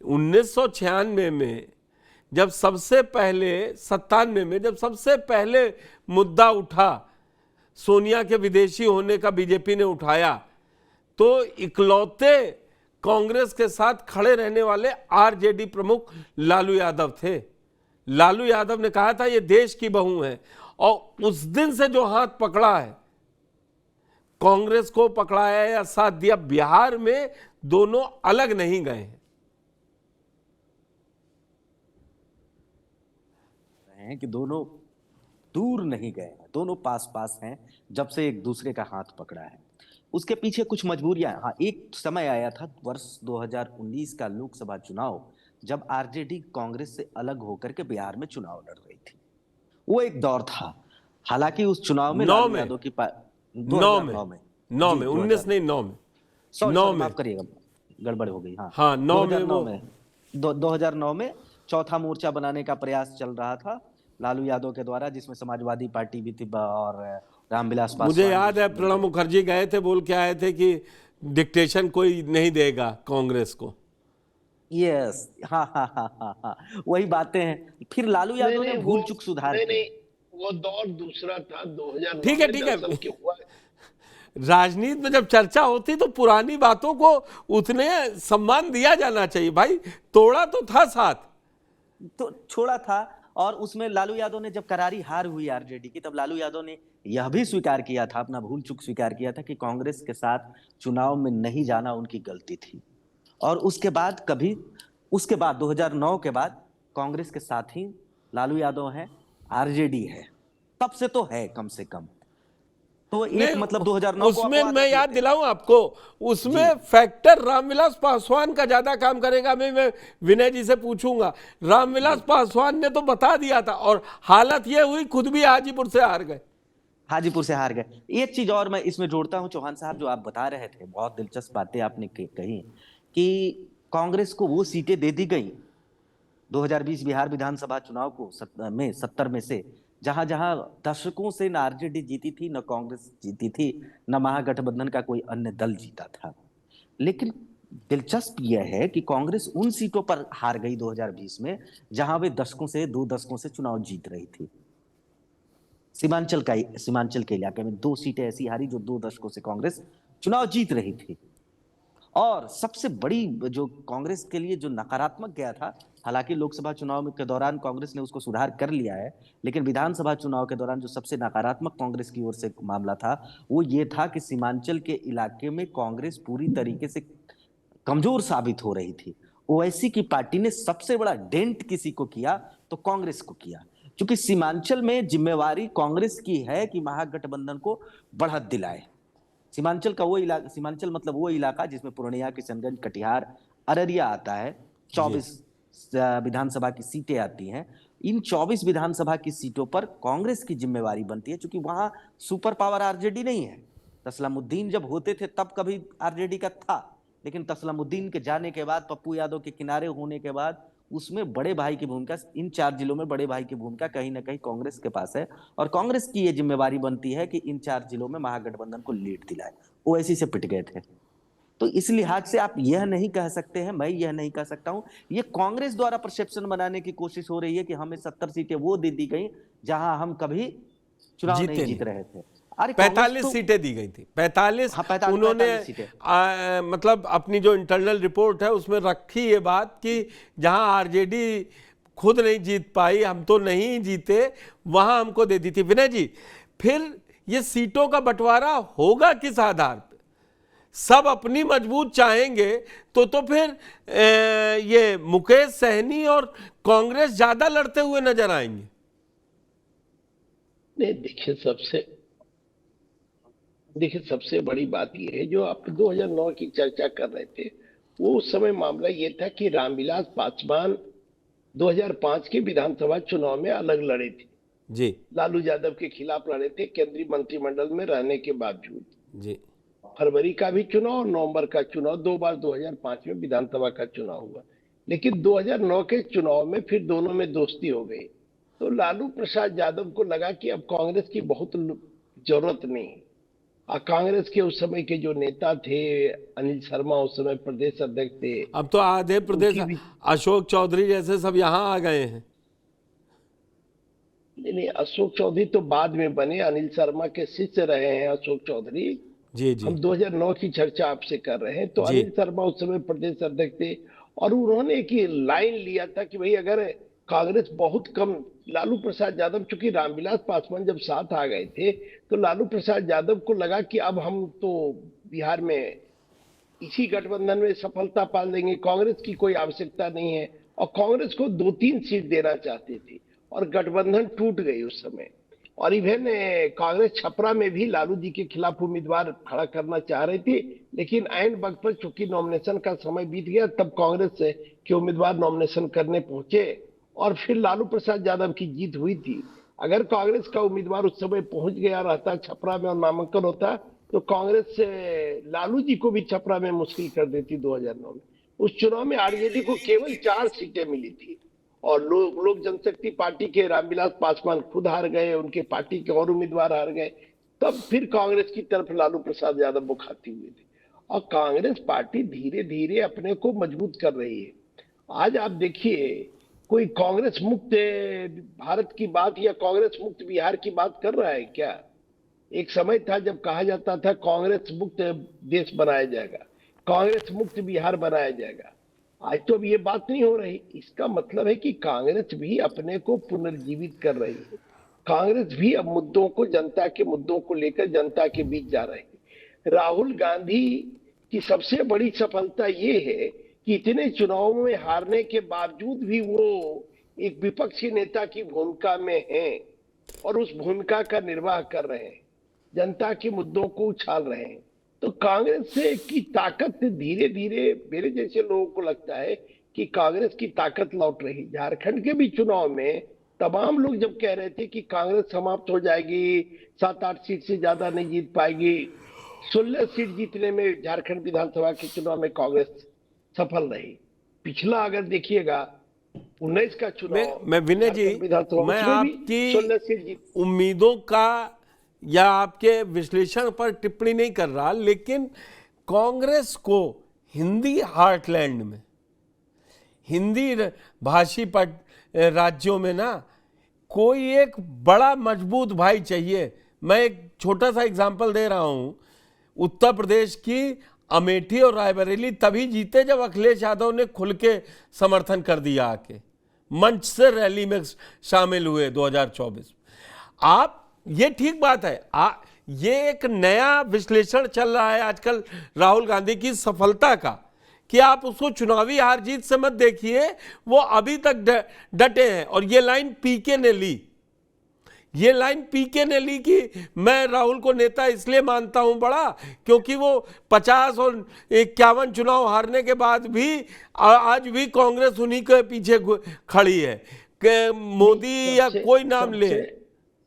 1996 में जब सबसे पहले, 97 में जब सबसे पहले मुद्दा उठा, सोनिया के विदेशी होने का बीजेपी ने उठाया, तो इकलौते कांग्रेस के साथ खड़े रहने वाले आरजेडी प्रमुख लालू यादव थे। लालू यादव ने कहा था ये देश की बहू है, और उस दिन से जो हाथ पकड़ा है, कांग्रेस को पकड़ाया या साथ दिया, बिहार में दोनों अलग नहीं गए हैं कि दोनों दूर नहीं गए हैं, दोनों पास पास हैं जब से एक दूसरे का हाथ पकड़ा है। उसके पीछे कुछ मजबूरियां, हाँ, एक समय आया था वर्ष 2019 का लोकसभा चुनाव, जब आरजेडी कांग्रेस से अलग होकर के बिहार में चुनाव लड़ रही थी। वो एक दौर था। हालांकि उस चुनाव में लालू यादव की 2009 में 19 नहीं 9 में, 9 में, माफ करिएगा, गड़बड़ हो गई। हाँ 2009 में 2009 में चौथा मोर्चा बनाने का प्रयास चल रहा था लालू यादव के द्वारा, जिसमें समाजवादी पार्टी भी थी और रामविलास पासवान। मुझे याद है प्रणब मुखर्जी गए थे, बोल के आए थे कि डिक्टेशन कोई नहीं देगा कांग्रेस को। यस, हाँ, वही बातें हैं। फिर लालू यादव ने भूल चूक सुधार की। नहीं, वो दौर दूसरा था। 2009 ठीक है राजनीति में जब चर्चा होती तो पुरानी बातों को उतने सम्मान दिया जाना चाहिए। भाई तोड़ा तो था साथ, तो छोड़ा था। और उसमें लालू यादव ने जब करारी हार हुई आरजेडी की, तब लालू यादव ने यह भी स्वीकार किया था, अपना भूल चूक स्वीकार किया था कि कांग्रेस के साथ चुनाव में नहीं जाना उनकी गलती थी। और उसके बाद 2009 के बाद कांग्रेस के साथ ही लालू यादव है, आरजेडी है, तब से तो है कम से कम। तो एक मतलब 2009 उसमें मैं याद दिलाऊं आपको, उसमें फैक्टर रामविलास पासवान का ज्यादा काम करेगा। मैं विनय जी से पूछूंगा, रामविलास पासवान ने तो बता दिया था, और हालत ये हुई खुद भी हाजीपुर से हार गए। एक चीज और मैं इसमें जोड़ता हूं, चौहान साहब, जो आप बता रहे थे, बहुत दिलचस्प बातें आपने कही कि कांग्रेस को वो सीटें दे दी गई 2020 बिहार विधानसभा चुनाव को 70 में से, जहां जहां दशकों से न आरजेडी जीती थी, न कांग्रेस जीती थी, न महागठबंधन का कोई अन्य दल जीता था। लेकिन दिलचस्प यह है कि कांग्रेस उन सीटों पर हार गई 2020 में जहां वे 2 दशकों से चुनाव जीत रही थी। सीमांचल के इलाके में 2 सीटें ऐसी हारी जो 2 दशकों से कांग्रेस चुनाव जीत रही थी। और सबसे बड़ी जो कांग्रेस के लिए जो नकारात्मक गया था, हालांकि लोकसभा चुनाव के दौरान कांग्रेस ने उसको सुधार कर लिया है, लेकिन विधानसभा चुनाव के दौरान जो सबसे नकारात्मक कांग्रेस की ओर से मामला था, वो ये था कि सीमांचल के इलाके में कांग्रेस पूरी तरीके से कमजोर साबित हो रही थी। ओवैसी की पार्टी ने सबसे बड़ा डेंट किसी को किया तो कांग्रेस को किया, क्योंकि सीमांचल में जिम्मेवारी कांग्रेस की है कि महागठबंधन को बढ़त दिलाए। सीमांचल मतलब वो इलाका जिसमें पूर्णिया, किशनगंज, कटिहार अररिया आता है, 24 विधानसभा की सीटें आती हैं। इन 24 विधानसभा की सीटों पर कांग्रेस की जिम्मेवारी बनती है, क्योंकि वहां सुपर पावर आरजेडी नहीं है। तस्लीमुद्दीन जब होते थे तब कभी आरजेडी का था, लेकिन तस्लीमुद्दीन के जाने के बाद, पप्पू यादव के किनारे होने के बाद, उसमें बड़े भाई की भूमिका, इन 4 जिलों में बड़े भाई की भूमिका कहीं ना कहीं कांग्रेस के पास है। और कांग्रेस की ये जिम्मेवारी बनती है कि इन 4 जिलों में महागठबंधन को लीड दिलाए। ओवैसी से पिट गए थे, तो इस लिहाज से आप यह नहीं कह सकते हैं, मैं यह नहीं कह सकता हूं, ये कांग्रेस द्वारा परसेप्शन बनाने की कोशिश हो रही है कि हमें 70 सीटें वो दे दी गई जहां हम कभी चुनाव नहीं जीत रहे थे। अरे 45 सीटें दी गई थी, 45। हाँ, 45 उन्होंने सीटें। मतलब अपनी जो इंटरनल रिपोर्ट है उसमें रखी ये बात कि जहां आरजेडी खुद नहीं जीत पाई, हम तो नहीं जीते, वहां हमको दे दी थी। विनय जी, फिर ये सीटों का बंटवारा होगा किस आधार पे? सब अपनी मजबूत चाहेंगे तो फिर ये मुकेश सहनी और कांग्रेस ज्यादा लड़ते हुए नजर आएंगे। नहीं, देखिए सबसे बड़ी बात यह है, जो आप 2009 की चर्चा कर रहे थे, वो उस समय मामला ये था कि रामविलास पासवान 2005 के विधानसभा चुनाव में अलग लड़े थे जी, लालू यादव के खिलाफ लड़े थे, केंद्रीय मंत्रिमंडल में रहने के बावजूद। जी, फरवरी का भी चुनाव और नवंबर का चुनाव, 2 बार 2005 में विधानसभा का चुनाव हुआ। लेकिन 2009 के चुनाव में फिर दोनों में दोस्ती हो गई, तो लालू प्रसाद यादव को लगा कि अब कांग्रेस की बहुत जरूरत नहीं। और कांग्रेस के उस समय के जो नेता थे, अनिल शर्मा उस समय प्रदेश अध्यक्ष थे, अब तो आधे प्रदेश अशोक चौधरी जैसे सब यहाँ आ गए हैं। नहीं, अशोक चौधरी तो बाद में बने, अनिल शर्मा के शिष्य रहे हैं अशोक चौधरी। जी जी, हम 2009 की चर्चा आपसे कर रहे हैं। तो अनिल शर्मा उस समय प्रदेश अध्यक्ष थे, और उन्होंने एक लाइन लिया था कि भाई अगर कांग्रेस बहुत कम, लालू प्रसाद यादव, चूंकि रामविलास पासवान जब साथ आ गए थे तो लालू प्रसाद यादव को लगा कि अब हम तो बिहार में इसी गठबंधन में सफलता पा लेंगे, कांग्रेस की कोई आवश्यकता नहीं है। और कांग्रेस को 2-3 सीट देना चाहते थे, और गठबंधन टूट गई उस समय। और इवन कांग्रेस छपरा में भी लालू जी के खिलाफ उम्मीदवार खड़ा करना चाह रही थी, लेकिन ऐन वक्त पर चूंकि नॉमिनेशन का समय बीत गया, तब कांग्रेस के उम्मीदवार नॉमिनेशन करने पहुंचे और फिर लालू प्रसाद यादव की जीत हुई थी। अगर कांग्रेस का उम्मीदवार उस समय पहुंच गया रहता छपरा में और नामांकन होता, तो कांग्रेस से लालू जी को भी छपरा में मुश्किल कर देती 2009 में। उस चुनाव में आरजेडी को केवल 4 सीटें मिली थी, और लोक जनशक्ति पार्टी के रामविलास पासवान खुद हार गए, उनके पार्टी के और उम्मीदवार हार गए। तब फिर कांग्रेस की तरफ लालू प्रसाद यादव बुखाती हुई थी, और कांग्रेस पार्टी धीरे धीरे अपने को मजबूत कर रही है। आज आप देखिए, कोई कांग्रेस मुक्त भारत की बात या कांग्रेस मुक्त बिहार की बात कर रहा है क्या? एक समय था जब कहा जाता था कांग्रेस मुक्त देश बनाया जाएगा, कांग्रेस मुक्त बिहार बनाया जाएगा। आज तो अब ये बात नहीं हो रही। इसका मतलब है कि कांग्रेस भी अपने को पुनर्जीवित कर रही है। कांग्रेस भी अब मुद्दों को, जनता के मुद्दों को लेकर जनता के बीच जा रही है। राहुल गांधी की सबसे बड़ी सफलता ये है कि इतने चुनावों में हारने के बावजूद भी वो एक विपक्षी नेता की भूमिका में हैं, और उस भूमिका का निर्वाह कर रहे हैं, जनता के मुद्दों को उछाल रहे हैं। तो कांग्रेस से की ताकत धीरे धीरे, मेरे जैसे लोगों को लगता है कि कांग्रेस की ताकत लौट रही। झारखंड के भी चुनाव में तमाम लोग जब कह रहे थे कि कांग्रेस समाप्त हो जाएगी, 7-8 सीट से ज्यादा नहीं जीत पाएगी, 16 सीट जीतने में झारखंड विधानसभा के चुनाव में कांग्रेस सफल रही। पिछला अगर देखिएगा 19 का चुनाव, मैं विनय जी, मैं आपकी उम्मीदों का या आपके विश्लेषण पर टिप्पणी नहीं कर रहा, लेकिन कांग्रेस को हिंदी हार्टलैंड में, हिंदी भाषी राज्यों में ना, कोई एक बड़ा मजबूत भाई चाहिए। मैं एक छोटा सा एग्जांपल दे रहा हूं। उत्तर प्रदेश की अमेठी और रायबरेली तभी जीते जब अखिलेश यादव ने खुल के समर्थन कर दिया, आके मंच से रैली में शामिल हुए 2024। आप, ये ठीक बात है, ये एक नया विश्लेषण चल रहा है आजकल राहुल गांधी की सफलता का, कि आप उसको चुनावी हार जीत से मत देखिए, वो अभी तक डटे हैं। और ये लाइन पीके ने ली, ये लाइन पीके ने ली कि मैं राहुल को नेता इसलिए मानता हूं बड़ा क्योंकि वो 50 और 51 चुनाव हारने के बाद भी आज भी कांग्रेस उन्हीं के पीछे खड़ी है कि मोदी या कोई नाम ले।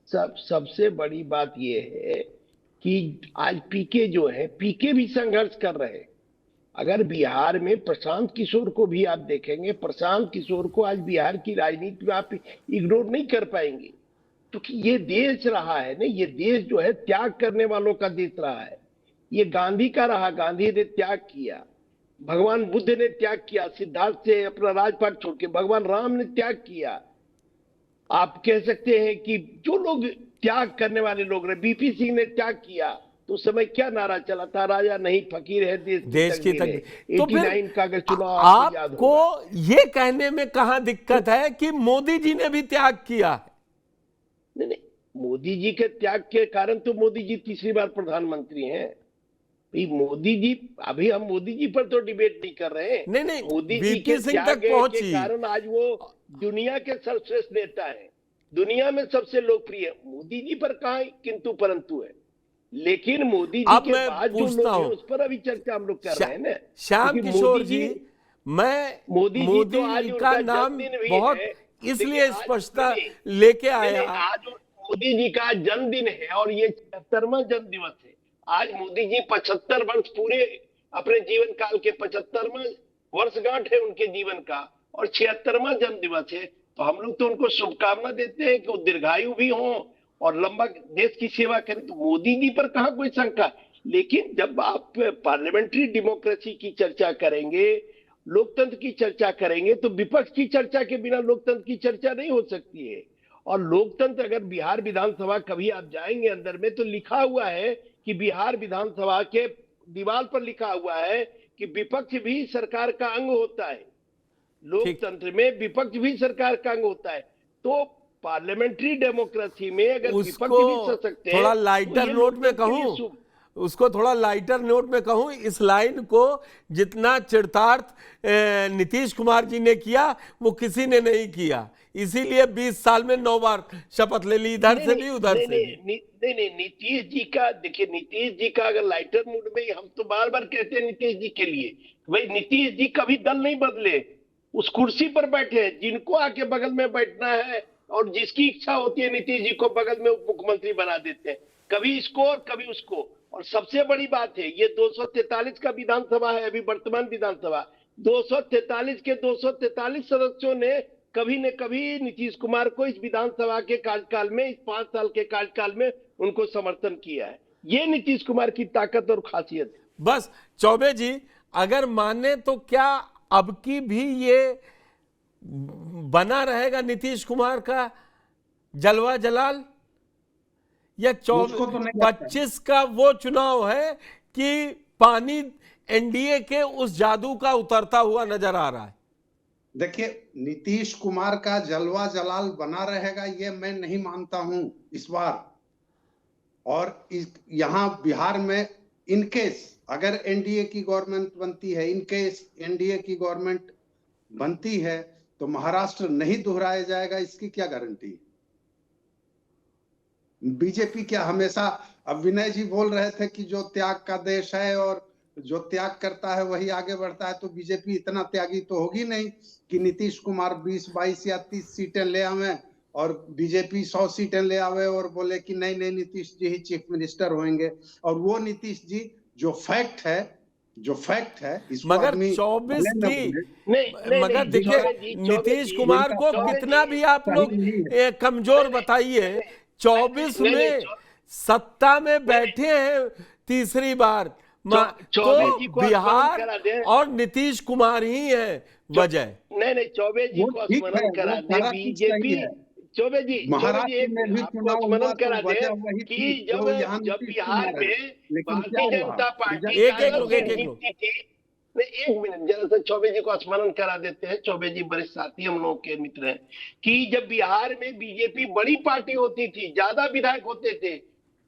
सबसे बड़ी बात ये है कि आज पीके जो है, पीके भी संघर्ष कर रहे हैं। अगर बिहार में प्रशांत किशोर को भी आप देखेंगे, प्रशांत किशोर को आज बिहार की राजनीति में आप इग्नोर नहीं कर पाएंगे, क्योंकि ये देश रहा है ना, ये देश जो है त्याग करने वालों का देश रहा है। ये गांधी का रहा, गांधी ने त्याग किया, भगवान बुद्ध ने त्याग किया, सिद्धार्थ से अपना राजपाट छोड़ के भगवान राम ने त्याग किया। आप कह सकते हैं कि जो लोग त्याग करने वाले लोग रहे, बीपी सिंह ने त्याग किया, तो उस समय क्या नारा चला था, राजा नहीं फकीर है देश की तकदीर। तो फिर 89 का अगर चुनाव आपको ये कहने में कहां दिक्कत है कि मोदी जी ने भी त्याग किया? नहीं, मोदी जी के त्याग के कारण तो मोदी जी तीसरी बार प्रधानमंत्री हैं। भाई मोदी जी, अभी हम मोदी जी पर तो डिबेट नहीं कर रहे हैं। नहीं, मोदी जी के त्याग के कारण आज वो दुनिया के सर्वश्रेष्ठ नेता है, दुनिया में सबसे लोकप्रिय। मोदी जी पर कहां किंतु परंतु है, लेकिन मोदी जी के बाद जो लोग हैं उस पर अभी चर्चा हम लोग कर रहे हैं ना। श्याम किशोर जी, मैं मोदी जी का नाम बहुत इसलिए स्पष्टता लेके आया। आज मोदी जी का जन्मदिन है और ये 76वां जन्म दिवस है। आज मोदी जी 75 वर्ष पूरे अपने जीवन काल के 75वां वर्षगांठ है उनके जीवन का, और 76वां जन्म दिवस है। तो हम लोग तो उनको शुभकामना देते हैं कि वो दीर्घायु भी हों और लंबा देश की सेवा करें। तो मोदी जी पर कहां कोई शंका। लेकिन जब आप पार्लियामेंट्री डेमोक्रेसी की चर्चा करेंगे, लोकतंत्र की चर्चा करेंगे, तो विपक्ष की चर्चा के बिना लोकतंत्र की चर्चा नहीं हो सकती है। और लोकतंत्र, अगर बिहार विधानसभा कभी आप जाएंगे अंदर में, तो लिखा हुआ है कि बिहार विधानसभा के दीवार पर लिखा हुआ है कि विपक्ष भी सरकार का अंग होता है। लोकतंत्र में विपक्ष भी सरकार का अंग होता है। तो पार्लियामेंट्री डेमोक्रेसी में अगर विपक्ष भी सशक्त है, थोड़ा लाइटर नोट में कहूं, उसको थोड़ा लाइटर नोट में कहूं, इस लाइन को जितना चरितार्थ नीतीश कुमार जी ने किया वो किसी ने नहीं किया। इसीलिए 20 साल में 9 बार शपथ ले ली, इधर से भी उधर से भी। नहीं, नीतीश जी का देखिए, नीतीश जी का अगर लाइटर मूड में, हम तो बार बार कहते हैं नीतीश जी के लिए, भाई नीतीश जी कभी दल नहीं बदले, उस कुर्सी पर बैठे, जिनको आके बगल में बैठना है और जिसकी इच्छा होती है नीतीश जी को बगल में उप मुख्यमंत्री बना देते हैं, कभी इसको और कभी उसको। और सबसे बड़ी बात है, ये 243 का विधानसभा है अभी वर्तमान विधानसभा, 243 के 243 सदस्यों ने कभी न कभी नीतीश कुमार को इस विधानसभा के कार्यकाल में, इस 5 साल के कार्यकाल में उनको समर्थन किया है। ये नीतीश कुमार की ताकत और खासियत है। बस चौबे जी, अगर माने तो क्या अब की भी ये बना रहेगा नीतीश कुमार का जलवा जलाल, या 25 का वो चुनाव है कि पानी एनडीए के उस जादू का उतरता हुआ नजर आ रहा है? देखिए, नीतीश कुमार का जलवा जलाल बना रहेगा ये मैं नहीं मानता हूं इस बार। और यहां बिहार में इनकेस अगर एनडीए की गवर्नमेंट बनती है, इनकेस एनडीए की गवर्नमेंट बनती है, तो महाराष्ट्र नहीं दोहराया जाएगा, इसकी क्या गारंटी? बीजेपी क्या हमेशा, अब विनय जी बोल रहे थे कि जो त्याग का देश है और जो त्याग करता है वही आगे बढ़ता है, तो बीजेपी इतना त्यागी तो होगी नहीं कि नीतीश कुमार 20, 22 या 30 सीटें ले आवे और बीजेपी 100 सीटें ले आवे और बोले कि नहीं नहीं नीतीश जी ही चीफ मिनिस्टर होंगे। और वो नीतीश जी जो फैक्ट है इसको मगर 24 की मगर देखिए, नीतीश कुमार को कितना भी आप लोग कमजोर बताइए, 24 में सत्ता में बैठे हैं तीसरी बार, तो बिहार और नीतीश कुमार ही है वजह। नहीं, चौबे जी को स्मरण करा दे, बीजेपी, चौबे जी महाराष्ट्र में भी चुनाव स्मरण करा दे कि जब बिहार में भारतीय जनता पार्टी, एक मिनट जरा सा चौबे जी को स्मरण करा देते हैं। चौबे जी वरिष्ठ साथी हम लोग के मित्र हैं, कि जब बिहार में बीजेपी बड़ी पार्टी होती थी, ज्यादा विधायक होते थे,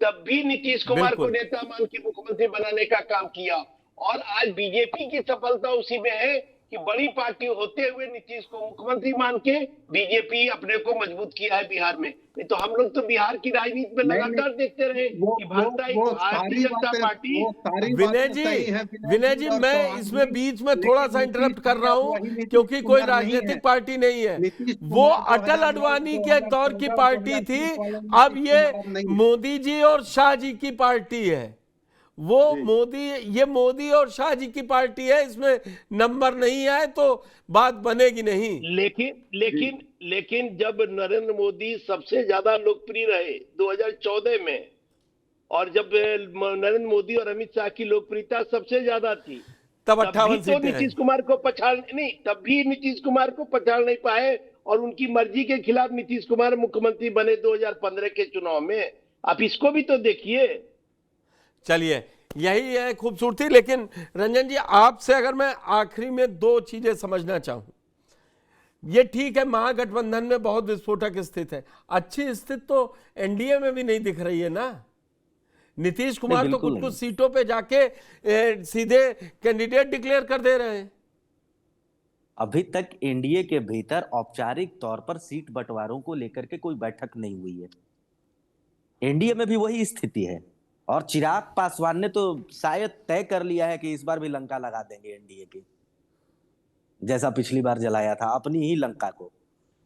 तब भी नीतीश कुमार को नेता मान के मुख्यमंत्री बनाने का काम किया। और आज बीजेपी की सफलता उसी में है कि बड़ी पार्टी होते हुए नीतीश को मुख्यमंत्री मान के बीजेपी अपने को मजबूत किया है बिहार में। नहीं तो हम लोग तो बिहार की राजनीति में लगातार देखते रहे कि भारतीय जनता पार्टी। विनय जी मैं इसमें बीच में थोड़ा सा इंटरप्ट कर रहा हूं क्योंकि कोई राजनीतिक पार्टी नहीं है। वो अटल अडवाणी के दौर की पार्टी थी, अब ये मोदी जी और शाह जी की पार्टी है। वो मोदी और शाह जी की पार्टी है, इसमें नंबर नहीं आए तो बात बनेगी नहीं। लेकिन जब नरेंद्र मोदी सबसे ज्यादा लोकप्रिय रहे 2014 में, और जब नरेंद्र मोदी और अमित शाह की लोकप्रियता सबसे ज्यादा थी, तब 58 सीटें नीतीश कुमार को पछाड़ नहीं, तब भी नीतीश कुमार को पछाड़ नहीं पाए और उनकी मर्जी के खिलाफ नीतीश कुमार मुख्यमंत्री बने 2015 के चुनाव में। आप इसको भी तो देखिए। चलिए, यही है खूबसूरती। लेकिन रंजन जी, आपसे अगर मैं आखिरी में दो चीजें समझना चाहूं, ये ठीक है महागठबंधन में बहुत विस्फोटक स्थिति है, अच्छी स्थिति तो एनडीए में भी नहीं दिख रही है ना। नीतीश कुमार तो कुछ सीटों पे जाके सीधे कैंडिडेट डिक्लेयर कर दे रहे हैं। अभी तक एनडीए के भीतर औपचारिक तौर पर सीट बंटवारों को लेकर के कोई बैठक नहीं हुई है। एनडीए में भी वही स्थिति है और चिराग पासवान ने तो शायद तय कर लिया है कि इस बार भी लंका लगा देंगे एनडीए की, जैसा पिछली बार जलाया था अपनी ही लंका को।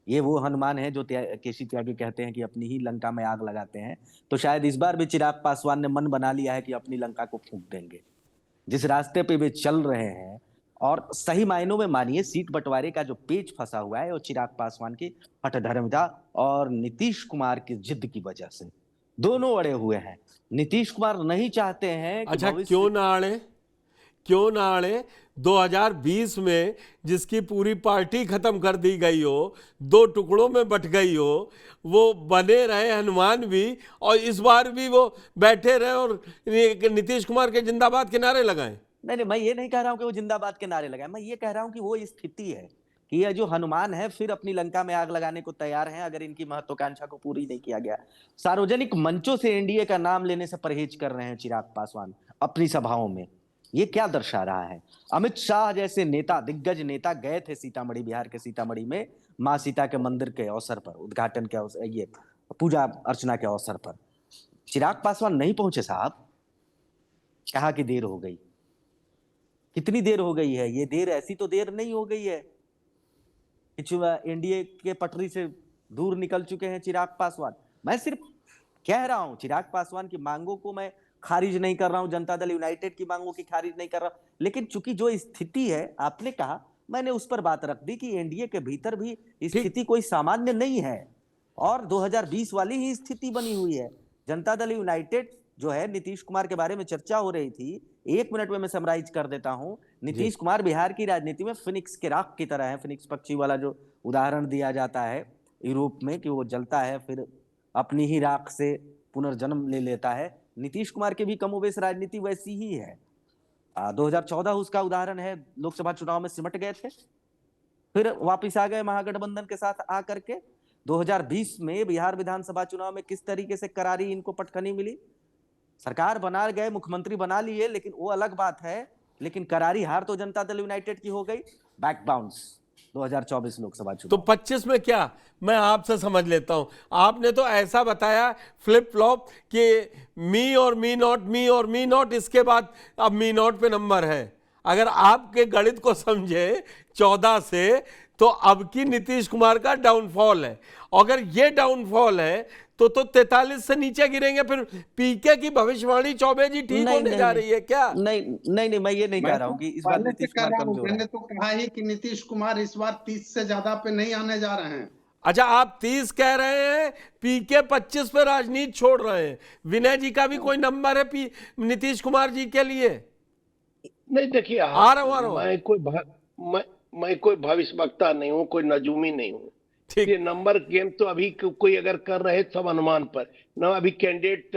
ये वो हनुमान है जो केसी त्यागी कहते हैं कि अपनी ही लंका में आग लगाते हैं, तो शायद इस बार भी चिराग पासवान ने मन बना लिया है कि अपनी लंका को फूंक देंगे। जिस रास्ते पे वे चल रहे हैं, और सही मायनों में मानिए सीट बंटवारे का जो पेच फंसा हुआ है वो चिराग पासवान की हठधर्मिता और नीतीश कुमार की जिद की वजह से दोनों अड़े हुए हैं। नीतीश कुमार नहीं चाहते हैं कि अच्छा, क्यों ना अड़े 2020 में जिसकी पूरी पार्टी खत्म कर दी गई हो, दो टुकड़ों में बट गई हो, वो बने रहे हनुमान भी, और इस बार भी वो बैठे रहे और नीतीश कुमार के जिंदाबाद के नारे लगाएं। नहीं, मैं ये नहीं कह रहा हूं कि वो जिंदाबाद के नारे लगाए, मैं ये कह रहा हूं कि वो स्थिति है कि यह जो हनुमान है फिर अपनी लंका में आग लगाने को तैयार हैं अगर इनकी महत्वाकांक्षा को पूरी नहीं किया गया। सार्वजनिक मंचों से एनडीए का नाम लेने से परहेज कर रहे हैं चिराग पासवान अपनी सभाओं में। ये क्या दर्शा रहा है? अमित शाह जैसे नेता, दिग्गज नेता गए थे सीतामढ़ी, बिहार के सीतामढ़ी में माँ सीता के मंदिर के अवसर पर, उद्घाटन के अवसर, ये पूजा अर्चना के अवसर पर। चिराग पासवान नहीं पहुंचे साहब, कहा कि देर हो गई। कितनी देर हो गई है? ये देर ऐसी तो देर नहीं हो गई है कि एनडीए के पटरी से दूर निकल चुके हैं चिराग पासवान। मैं सिर्फ कह रहा हूं चिराग पासवान की मांगों को मैं खारिज नहीं कर रहा हूं, जनता दल यूनाइटेड की मांगों की खारिज नहीं कर रहा, लेकिन चूंकि जो स्थिति है आपने कहा, मैंने उस पर बात रख दी कि एनडीए के भीतर भी स्थिति कोई सामान्य नहीं है और 2020 वाली ही स्थिति बनी हुई है। जनता दल यूनाइटेड जो है, नीतीश कुमार के बारे में चर्चा हो रही थी, 1 मिनट में मैं समराइज कर देता हूं। नीतीश कुमार बिहार की राजनीति में फिनिक्स के राख की तरह है। फिनिक्स पक्षी वाला जो उदाहरण दिया जाता है यूरोप में कि वो जलता है फिर अपनी ही राख से पुनर्जन्म ले लेता है, नीतीश कुमार की भी कमोबेश राजनीति वैसी ही है। 2014 उसका उदाहरण है, लोकसभा चुनाव में सिमट गए थे, फिर वापिस आ गए महागठबंधन के साथ आकर के। 2020 में बिहार विधानसभा चुनाव में किस तरीके से करारी इनको पटखनी मिली, सरकार बना गए, मुख्यमंत्री बना लिए, लेकिन वो अलग बात है, लेकिन करारी हार तो जनता दल यूनाइटेड की हो गई। बैक बाउंस 2024 लोकसभा चुनाव। तो 25 में क्या, मैं आपसे समझ लेता हूं। आपने तो ऐसा बताया फ्लिप फ्लॉप कि मी और मी नॉट, मी और मी नॉट, इसके बाद अब मी नॉट पे नंबर है। अगर आपके गणित को समझे 14 से, तो अब की नीतीश कुमार का डाउनफॉल है। अगर ये डाउनफॉल है तो 43 से नीचे गिरेंगे, फिर पीके की भविष्यवाणी चौबे जी ठीक होने जा रही है क्या? नहीं, मैं ये नहीं कह रहा हूं कि इस बार नीतीश कुमार कमजोर है। मैंने तो कहा ही कि नीतीश कुमार इस बार 30 से ज्यादा पे नहीं आने जा रहे हैं। अच्छा, आप 30 कह रहे हैं, पीके 25 पे राजनीति छोड़ रहे हैं। विनय जी का भी कोई नंबर है नीतीश कुमार जी के लिए? नहीं, देखिए, मैं कोई भविष्यवक्ता नहीं हूँ, कोई नजूमी नहीं हूँ। ये नंबर गेम तो अभी कोई अगर कर रहे सब अनुमान पर ना, अभी कैंडिडेट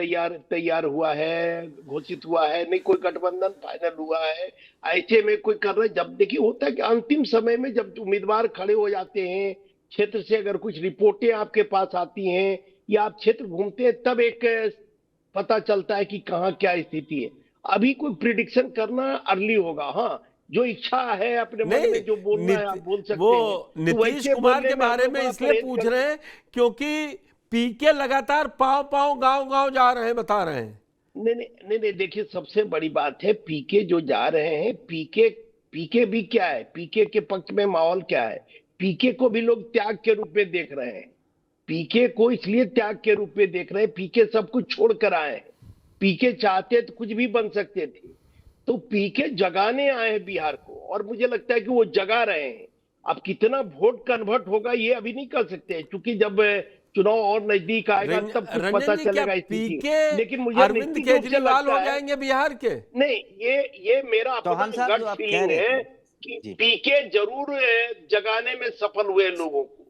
तैयार हुआ है, घोषित हुआ है नहीं, कोई गठबंधन फाइनल हुआ है, ऐसे में कोई कर रहे। जब देखिए होता है कि अंतिम समय में जब उम्मीदवार खड़े हो जाते हैं, क्षेत्र से अगर कुछ रिपोर्टें आपके पास आती हैं या आप क्षेत्र घूमते हैं, तब एक पता चलता है कि कहाँ क्या स्थिति है। अभी कोई प्रिडिक्शन करना अर्ली होगा। हाँ, जो इच्छा है अपने मन में जो बोलना है आप बोल सकते वो हैं। तो नीतीश वैसे कुमार बोलने के में हम बारे लोग में बड़ा इसलिए परहेज पूछ करते रहे हैं क्योंकि पीके लगातार पांव पांव गांव गांव जा रहे हैं, बता रहे हैं। नहीं, देखिए सबसे बड़ी बात है पीके जो जा रहे हैं, पीके भी क्या है, पीके के पक्ष में माहौल क्या है। पीके को भी लोग त्याग के रूप में देख रहे हैं। पीके को इसलिए त्याग के रूप में देख रहे हैं, पीके सब कुछ छोड़ कर आए हैं। पीके चाहते तो कुछ भी बन सकते थे, तो पीके जगाने आए हैं बिहार को, और मुझे लगता है कि वो जगा रहे हैं। अब कितना वोट कन्वर्ट होगा ये अभी नहीं कर सकते, क्योंकि जब चुनाव और नजदीक आएगा तब कुछ रंजन पता जी, क्या चलेगा स्थिति। पीके लेकिन मुझे अरविंद निश्चित रूप से केजरीवाल लगता हो है, जाएंगे बिहार के? नहीं, ये मेरा अपना चौहान साहब, जो गट आप कह फीलिंग रहे है थे कि जी, पीके जरूर जगाने में सफल हुए लोगों को,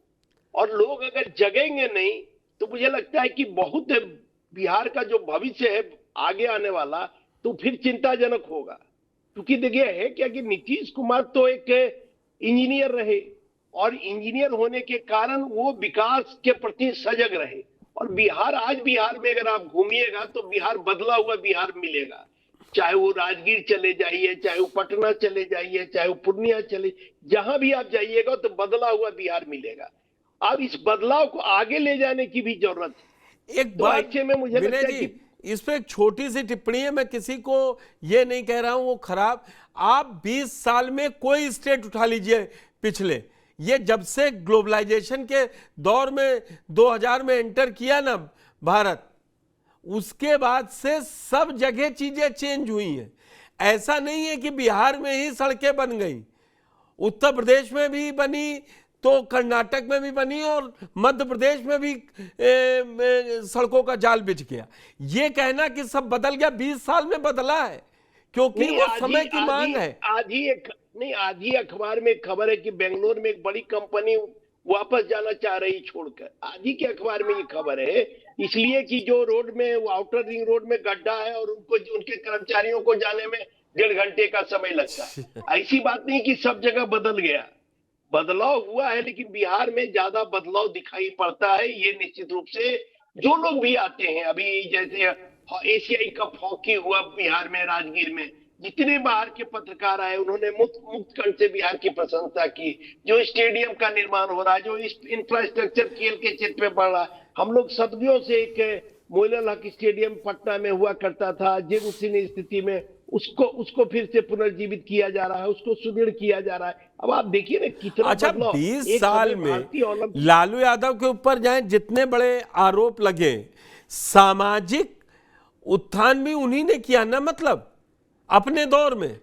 और लोग अगर जगेंगे नहीं तो मुझे लगता है कि बहुत बिहार का जो भविष्य है आगे आने वाला, तो फिर चिंताजनक होगा। क्योंकि देखिए है क्या कि नीतीश कुमार तो एक इंजीनियर रहे, और इंजीनियर होने के कारण वो विकास के प्रति सजग रहे। और बिहार, आज बिहार में अगर आप घूमिएगा तो बिहार बदला हुआ बिहार मिलेगा। चाहे वो राजगीर चले जाइए, चाहे वो पटना चले जाइए, चाहे वो पूर्णिया चले, जहां भी आप जाइएगा तो बदला हुआ बिहार मिलेगा। अब इस बदलाव को आगे ले जाने की भी जरूरत है। एक तो बात ऐसे में मुझे विनय लगता है जी, कि इस पे एक छोटी सी टिप्पणी है, मैं किसी को ये नहीं कह रहा हूं वो खराब। आप 20 साल में कोई स्टेट उठा लीजिए पिछले, ये जब से ग्लोबलाइजेशन के दौर में 2000 में एंटर किया ना भारत, उसके बाद से सब जगह चीजें चेंज हुई हैं। ऐसा नहीं है कि बिहार में ही सड़कें बन गई, उत्तर प्रदेश में भी बनी, तो कर्नाटक में भी बनी, और मध्य प्रदेश में भी सड़कों का जाल बिछ गया। ये कहना कि सब बदल गया, 20 साल में बदला है, क्योंकि वो समय की मांग है। आधी अखबार में खबर है कि बेंगलोर में एक बड़ी कंपनी वापस जाना चाह रही छोड़कर। आधी के अखबार में ये खबर है, इसलिए कि जो रोड में, वो आउटर रिंग रोड में गड्ढा है और उनको, उनके कर्मचारियों को जाने में 1.5 घंटे का समय लगता है। ऐसी बात नहीं कि सब जगह बदल गया, बदलाव हुआ है, लेकिन बिहार में ज्यादा बदलाव दिखाई पड़ता है। ये निश्चित रूप से जो लोग भी आते हैं, अभी जैसे एशियाई कप हॉकी हुआ बिहार में, राजगीर में, जितने बाहर के पत्रकार आए उन्होंने मुक्त कंठ से बिहार की प्रशंसा की। जो स्टेडियम का निर्माण हो रहा है, जो इंफ्रास्ट्रक्चर खेल के क्षेत्र में बढ़ रहा है, हम लोग सदियों से एक मोइनुल हक स्टेडियम पटना में हुआ करता था, जीर्ण स्थिति में उसको फिर से पुनर्जीवित किया जा रहा है, उसको सुदृढ़ किया जा रहा है। अब आप देखिए ना कितना अच्छा, बदलाव। 20 साल में लालू यादव के ऊपर जाए जितने बड़े आरोप लगे, सामाजिक उत्थान भी उन्हीं ने किया ना, मतलब अपने दौर में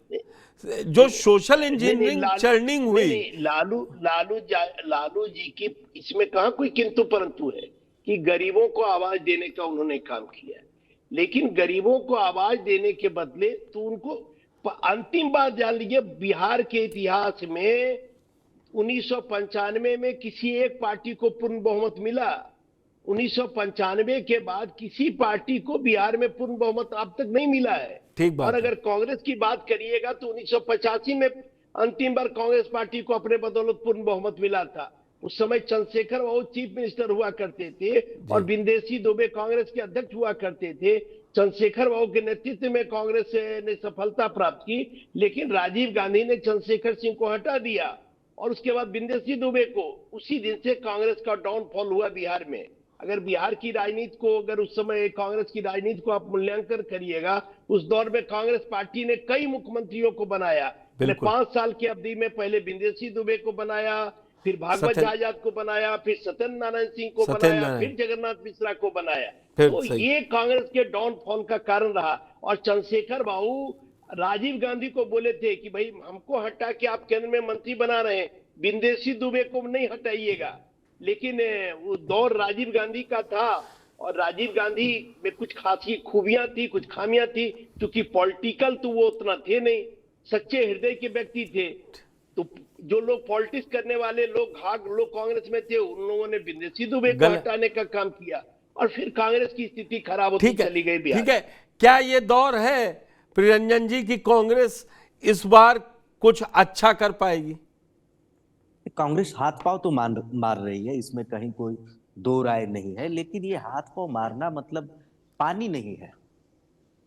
जो सोशल इंजीनियरिंग चर्निंग हुई। लालू जी की इसमें कहां कोई किंतु परंतु है कि गरीबों को आवाज देने का उन्होंने काम किया, लेकिन गरीबों को आवाज देने के बदले तो उनको, अंतिम बात जान लीजिए, बिहार के इतिहास में 1995 में किसी एक पार्टी को पूर्ण बहुमत मिला। 1995 के बाद किसी पार्टी को बिहार में पूर्ण बहुमत अब तक नहीं मिला है। ठीक बात और है। अगर कांग्रेस की बात करिएगा तो 1985 में अंतिम बार कांग्रेस पार्टी को अपने बदौलत पूर्ण बहुमत मिला था। उस समय चंद्रशेखर बाबू चीफ मिनिस्टर हुआ करते थे और बिंदेशी दुबे कांग्रेस के अध्यक्ष हुआ करते थे। चंद्रशेखर बाबू के नेतृत्व में कांग्रेस ने सफलता प्राप्त की, लेकिन राजीव गांधी ने चंद्रशेखर सिंह को हटा दिया और उसके बाद बिंदेशी दुबे को। उसी दिन से कांग्रेस का डाउनफॉल हुआ बिहार में। अगर बिहार की राजनीति को, अगर उस समय कांग्रेस की राजनीति को आप मूल्यांकन करिएगा, उस दौर में कांग्रेस पार्टी ने कई मुख्यमंत्रियों को बनाया। 5 साल की अवधि में पहले बिंदेशी दुबे को बनाया, फिर भागवत आजाद को बनाया, फिर सत्येंद्र नारायण सिंह को बनाया, फिर जगन्नाथ मिश्रा को बनाया। तो ये कांग्रेस के डाउनफॉल का कारण रहा। और चंद्रशेखर बाबू राजीव गांधी को बोले थे कि भाई हमको हटा के आप केंद्र में मंत्री बना रहे हैं, बिंदेशी दुबे को नहीं हटाइएगा। लेकिन वो दौर राजीव गांधी का था और राजीव गांधी में कुछ खासी खूबियां थी, कुछ खामियां थी, क्योंकि पॉलिटिकल तो वो उतना थे नहीं, सच्चे हृदय के व्यक्ति थे। तो जो लोग पॉलिटिक्स करने वाले लोग, लोग कांग्रेस में थे, उन लोगों ने बिंदेशी दुबे को हटाने का काम किया और फिर कांग्रेस की स्थिति खराब होती चली गई बिहार। ठीक है, क्या ये दौर है प्रियरंजन जी की कांग्रेस इस बार कुछ अच्छा कर पाएगी? कांग्रेस हाथ पांव तो मार रही है, इसमें कहीं कोई दो राय नहीं है, लेकिन ये हाथ पांव मारना मतलब पानी नहीं है।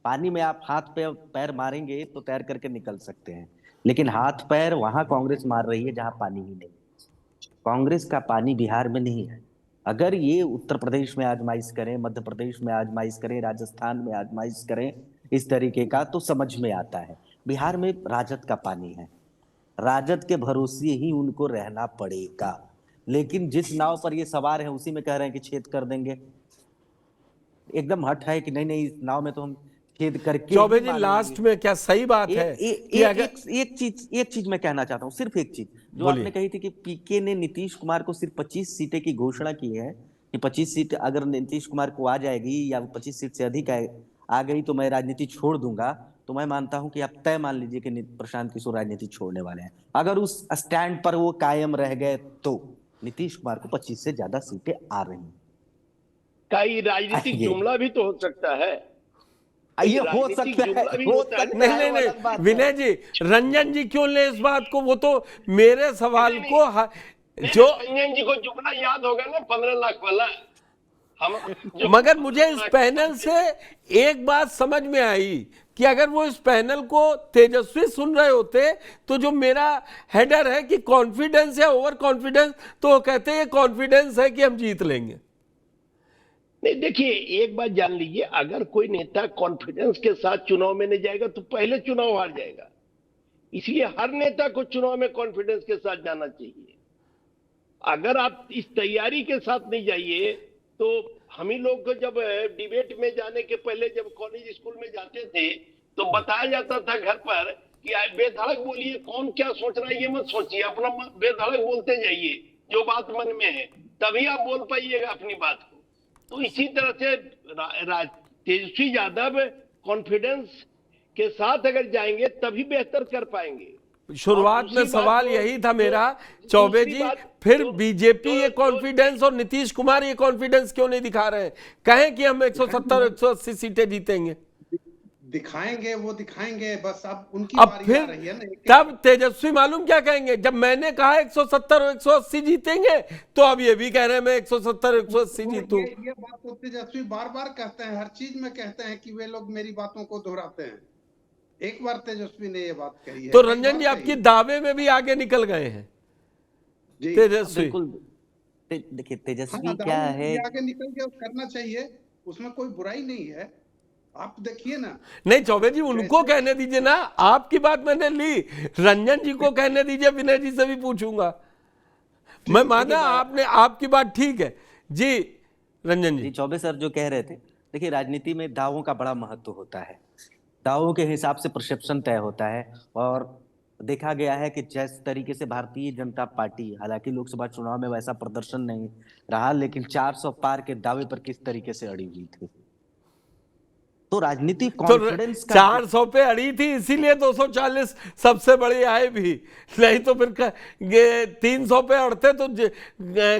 पानी में आप हाथ पे पैर मारेंगे तो तैर करके निकल सकते हैं, लेकिन हाथ पैर वहां कांग्रेस मार रही है जहां पानी ही नहीं। कांग्रेस का पानी बिहार में नहीं है। अगर ये उत्तर प्रदेश में आजमाइश करें, मध्य प्रदेश में आजमाइश करें, राजस्थान में आजमाइश करें इस तरीके का, तो समझ में आता है। बिहार में राजद का पानी है, राजद के भरोसे ही उनको रहना पड़ेगा। लेकिन जिस नाव पर ये सवार है उसी में कह रहे हैं कि छेद कर देंगे। एकदम हट है कि नहीं नहीं, इस नाव में तो हम छेद करके चौबे ही जी मानेंगे। लास्ट में क्या सही बात है कि अगर एक चीज मैं कहना चाहता हूँ, सिर्फ एक चीज जो बोलिए। आपने कही थी कि पीके ने नीतीश कुमार को सिर्फ 25 सीटें की घोषणा की है कि 25 सीट अगर नीतीश कुमार को आ जाएगी या 25 सीट से अधिक आ गई तो मैं राजनीति छोड़ दूंगा। तो मैं मानता हूं कि आप तय मान लीजिए कि प्रशांत किशोर राजनीति छोड़ने वाले हैं। अगर उस स्टैंड पर वो कायम रह गए तो नीतीश कुमार को 25 से ज्यादा सीटें आ रही हैं। कई राजनीतिक जुमला भी तो हो सकता है। ये हो सकता है, हो सकता है। नहीं नहीं नहीं विनय जी, रंजन जी क्यों ले इस बात को? वो तो मेरे सवाल को जो रंजन जी को जुमला याद होगा ना 15 लाख वाला। मगर मुझे इस पैनल से एक बात समझ में आई कि अगर वो इस पैनल को तेजस्वी सुन रहे होते तो जो मेरा हेडर है कि कॉन्फिडेंस या ओवर कॉन्फिडेंस, तो वो कहते हैं कॉन्फिडेंस है कि हम जीत लेंगे। नहीं, देखिए एक बात जान लीजिए, अगर कोई नेता कॉन्फिडेंस के साथ चुनाव में नहीं जाएगा तो पहले चुनाव हार जाएगा। इसलिए हर नेता को चुनाव में कॉन्फिडेंस के साथ जाना चाहिए। अगर आप इस तैयारी के साथ नहीं जाइए तो हम ही लोग को जब डिबेट में जाने के पहले जब कॉलेज स्कूल में जाते थे तो बताया जाता था घर पर कि बेधड़क बोलिए, कौन क्या सोच रहा है ये मत सोचिए, अपना बेधड़क बोलते जाइए जो बात मन में है, तभी आप बोल पाइएगा अपनी बात को। तो इसी तरह से तेजस्वी यादव कॉन्फिडेंस के साथ अगर जाएंगे तभी बेहतर कर पाएंगे। शुरुआत में सवाल यही था मेरा चौबे जी, फिर बीजेपी ये कॉन्फिडेंस और नीतीश कुमार ये कॉन्फिडेंस क्यों नहीं दिखा रहे हैं? कहें कि हम 170 180 सीटें जीतेंगे, दिखाएंगे, वो दिखाएंगे, बस अब उनकी अब बारी फिर आ रही है ना। तब तेजस्वी मालूम क्या कहेंगे? जब मैंने कहा 170 और 180 जीतेंगे तो अब ये भी कह रहे हैं मैं 170 180 जीतूं। ये बात तो तेजस्वी बार बार कहते हैं, हर चीज में कहते हैं कि वे लोग मेरी बातों को दोहराते हैं। एक बार तेजस्वी ने ये बात कही है तो रंजन जी आपकी दावे में भी आगे निकल गए हैं तेजस्वी। बिल्कुल। देखिए तेजस्वी हाँ, क्या है, आगे निकल के करना चाहिए, उसमें कोई बुराई नहीं है। आप देखिए ना। नहीं चौबे जी उनको कहने दीजिए ना, आपकी बात मैंने ली, रंजन जी को कहने दीजिए, विनय जी से भी पूछूंगा। मैं माना आपने, आपकी बात ठीक है जी। रंजन जी चौबे सर जो कह रहे थे, देखिए राजनीति में दावों का बड़ा महत्व होता है। दावों के हिसाब से परसेप्शन तय होता है और देखा गया है कि जिस तरीके से भारतीय जनता पार्टी, हालांकि लोकसभा चुनाव में वैसा प्रदर्शन नहीं रहा, लेकिन 400 पार के दावे पर किस तरीके से अड़ी हुई थी। तो राजनीति कॉन्फिडेंस का 400 पे अड़ी थी, इसीलिए 240 सबसे बड़ी आए भी, नहीं तो फिर 300 पे अड़ते तो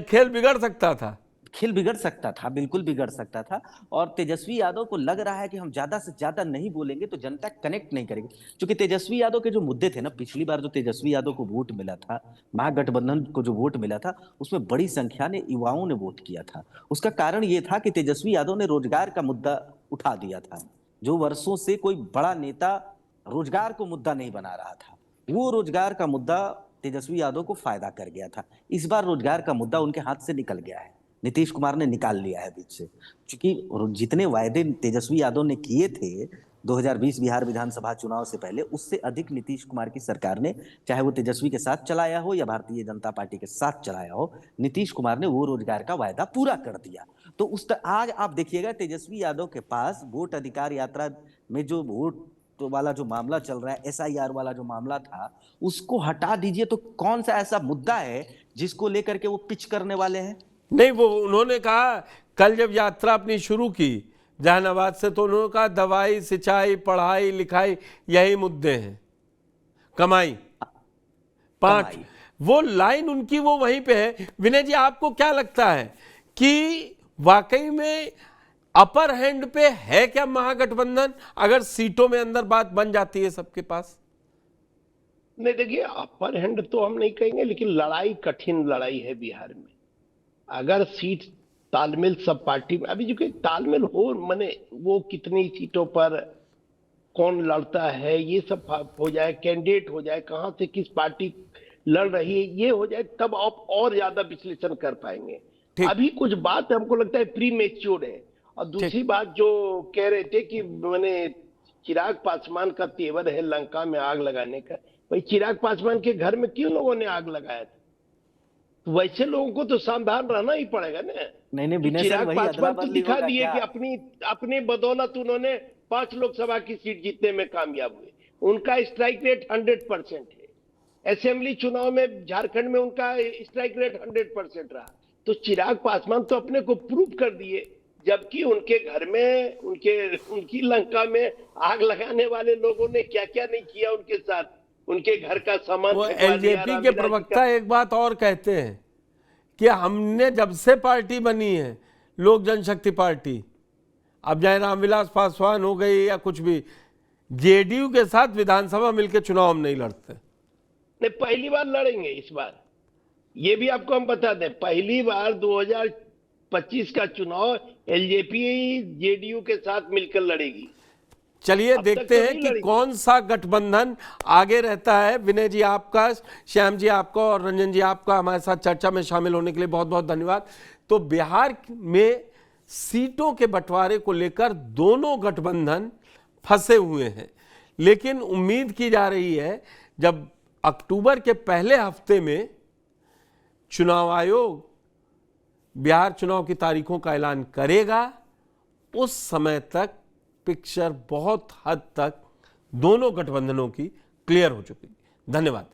खेल बिगड़ सकता था। खेल बिगड़ सकता था, बिल्कुल बिगड़ सकता था। और तेजस्वी यादव को लग रहा है कि हम ज्यादा से ज्यादा नहीं बोलेंगे तो जनता कनेक्ट नहीं करेगी। क्योंकि तेजस्वी यादव के जो मुद्दे थे ना, पिछली बार जो तेजस्वी यादव को वोट मिला था, महागठबंधन को जो वोट मिला था, उसमें बड़ी संख्या ने युवाओं ने वोट किया था। उसका कारण ये था कि तेजस्वी यादव ने रोजगार का मुद्दा उठा दिया था। जो वर्षों से कोई बड़ा नेता रोजगार को मुद्दा नहीं बना रहा था, वो रोजगार का मुद्दा तेजस्वी यादव को फायदा कर गया था। इस बार रोजगार का मुद्दा उनके हाथ से निकल गया है, नीतीश कुमार ने निकाल लिया है बीच से। क्योंकि जितने वायदे तेजस्वी यादव ने किए थे 2020 बिहार विधानसभा चुनाव से पहले, उससे अधिक नीतीश कुमार की सरकार ने, चाहे वो तेजस्वी के साथ चलाया हो या भारतीय जनता पार्टी के साथ चलाया हो, नीतीश कुमार ने वो रोजगार का वायदा पूरा कर दिया। तो आज आप देखिएगा तेजस्वी यादव के पास वोट अधिकार यात्रा में जो वोट वाला जो मामला चल रहा है, SIR वाला जो मामला था, उसको हटा दीजिए तो कौन सा ऐसा मुद्दा है जिसको लेकर के वो पिच करने वाले हैं? नहीं, वो उन्होंने कहा कल जब यात्रा अपनी शुरू की जहानाबाद से, तो उन्होंने कहा दवाई, सिंचाई, पढ़ाई लिखाई यही मुद्दे हैं, कमाई 5, वो लाइन उनकी वो वहीं पे है। विनय जी आपको क्या लगता है कि वाकई में अपर हैंड पे है क्या महागठबंधन, अगर सीटों में अंदर बात बन जाती है सबके पास? नहीं, देखिए अपर हैंड तो हम नहीं कहेंगे, लेकिन लड़ाई कठिन लड़ाई है बिहार में। अगर सीट तालमेल सब पार्टी में, अभी जो कि तालमेल हो, माने वो कितनी सीटों पर कौन लड़ता है, ये सब हो जाए, कैंडिडेट हो जाए, कहां से किस पार्टी लड़ रही है, ये हो जाए, तब आप और ज्यादा विश्लेषण कर पाएंगे। ठीक। अभी कुछ बात हमको लगता है प्री मैच्योर है। और दूसरी बात जो कह रहे थे कि मैंने चिराग पासवान का तेवर है लंका में आग लगाने का, भाई चिराग पासवान के घर में क्यों लोगों ने आग लगाया था? तो वैसे लोगों को तो सावधान रहना ही पड़ेगा ना। नहीं विनय सर, चिराग वही पासवान तो अदला-बदली दिखा होगा दिए क्या? कि अपनी बदौलत उन्होंने 5 लोकसभा की सीट जीतने में कामयाब हुए। उनका स्ट्राइक रेट 100% है। असेंबली चुनाव में झारखंड में उनका स्ट्राइक रेट 100% रहा। तो चिराग पासवान तो अपने को प्रूव कर दिए, जबकि उनके घर में उनकी लंका में आग लगाने वाले लोगों ने क्या क्या नहीं किया उनके साथ। उनके घर का सामान वो फेंकवा दिया, एलजेपी के रामलीला जी प्रवक्ता का। एक बात और कहते हैं कि हमने जब से पार्टी बनी है लोक जनशक्ति पार्टी, अब चाहे रामविलास पासवान हो गई या कुछ भी, जेडीयू के साथ विधानसभा मिलकर चुनाव हम नहीं लड़ते। नहीं, पहली बार लड़ेंगे इस बार, ये भी आपको हम बता दें। पहली बार 2025 का चुनाव एलजेपी जेडीयू के साथ मिलकर लड़ेगी। चलिए अब तक देखते तो हैं नहीं कि लड़ी। कौन सा गठबंधन आगे रहता है। विनय जी आपका, श्याम जी आपका और रंजन जी आपका हमारे साथ चर्चा में शामिल होने के लिए बहुत बहुत धन्यवाद। तो बिहार में सीटों के बंटवारे को लेकर दोनों गठबंधन फंसे हुए हैं, लेकिन उम्मीद की जा रही है जब अक्टूबर के पहले हफ्ते में चुनाव आयोग बिहार चुनाव की तारीखों का ऐलान करेगा, उस समय तक पिक्चर बहुत हद तक दोनों गठबंधनों की क्लियर हो चुकी। धन्यवाद।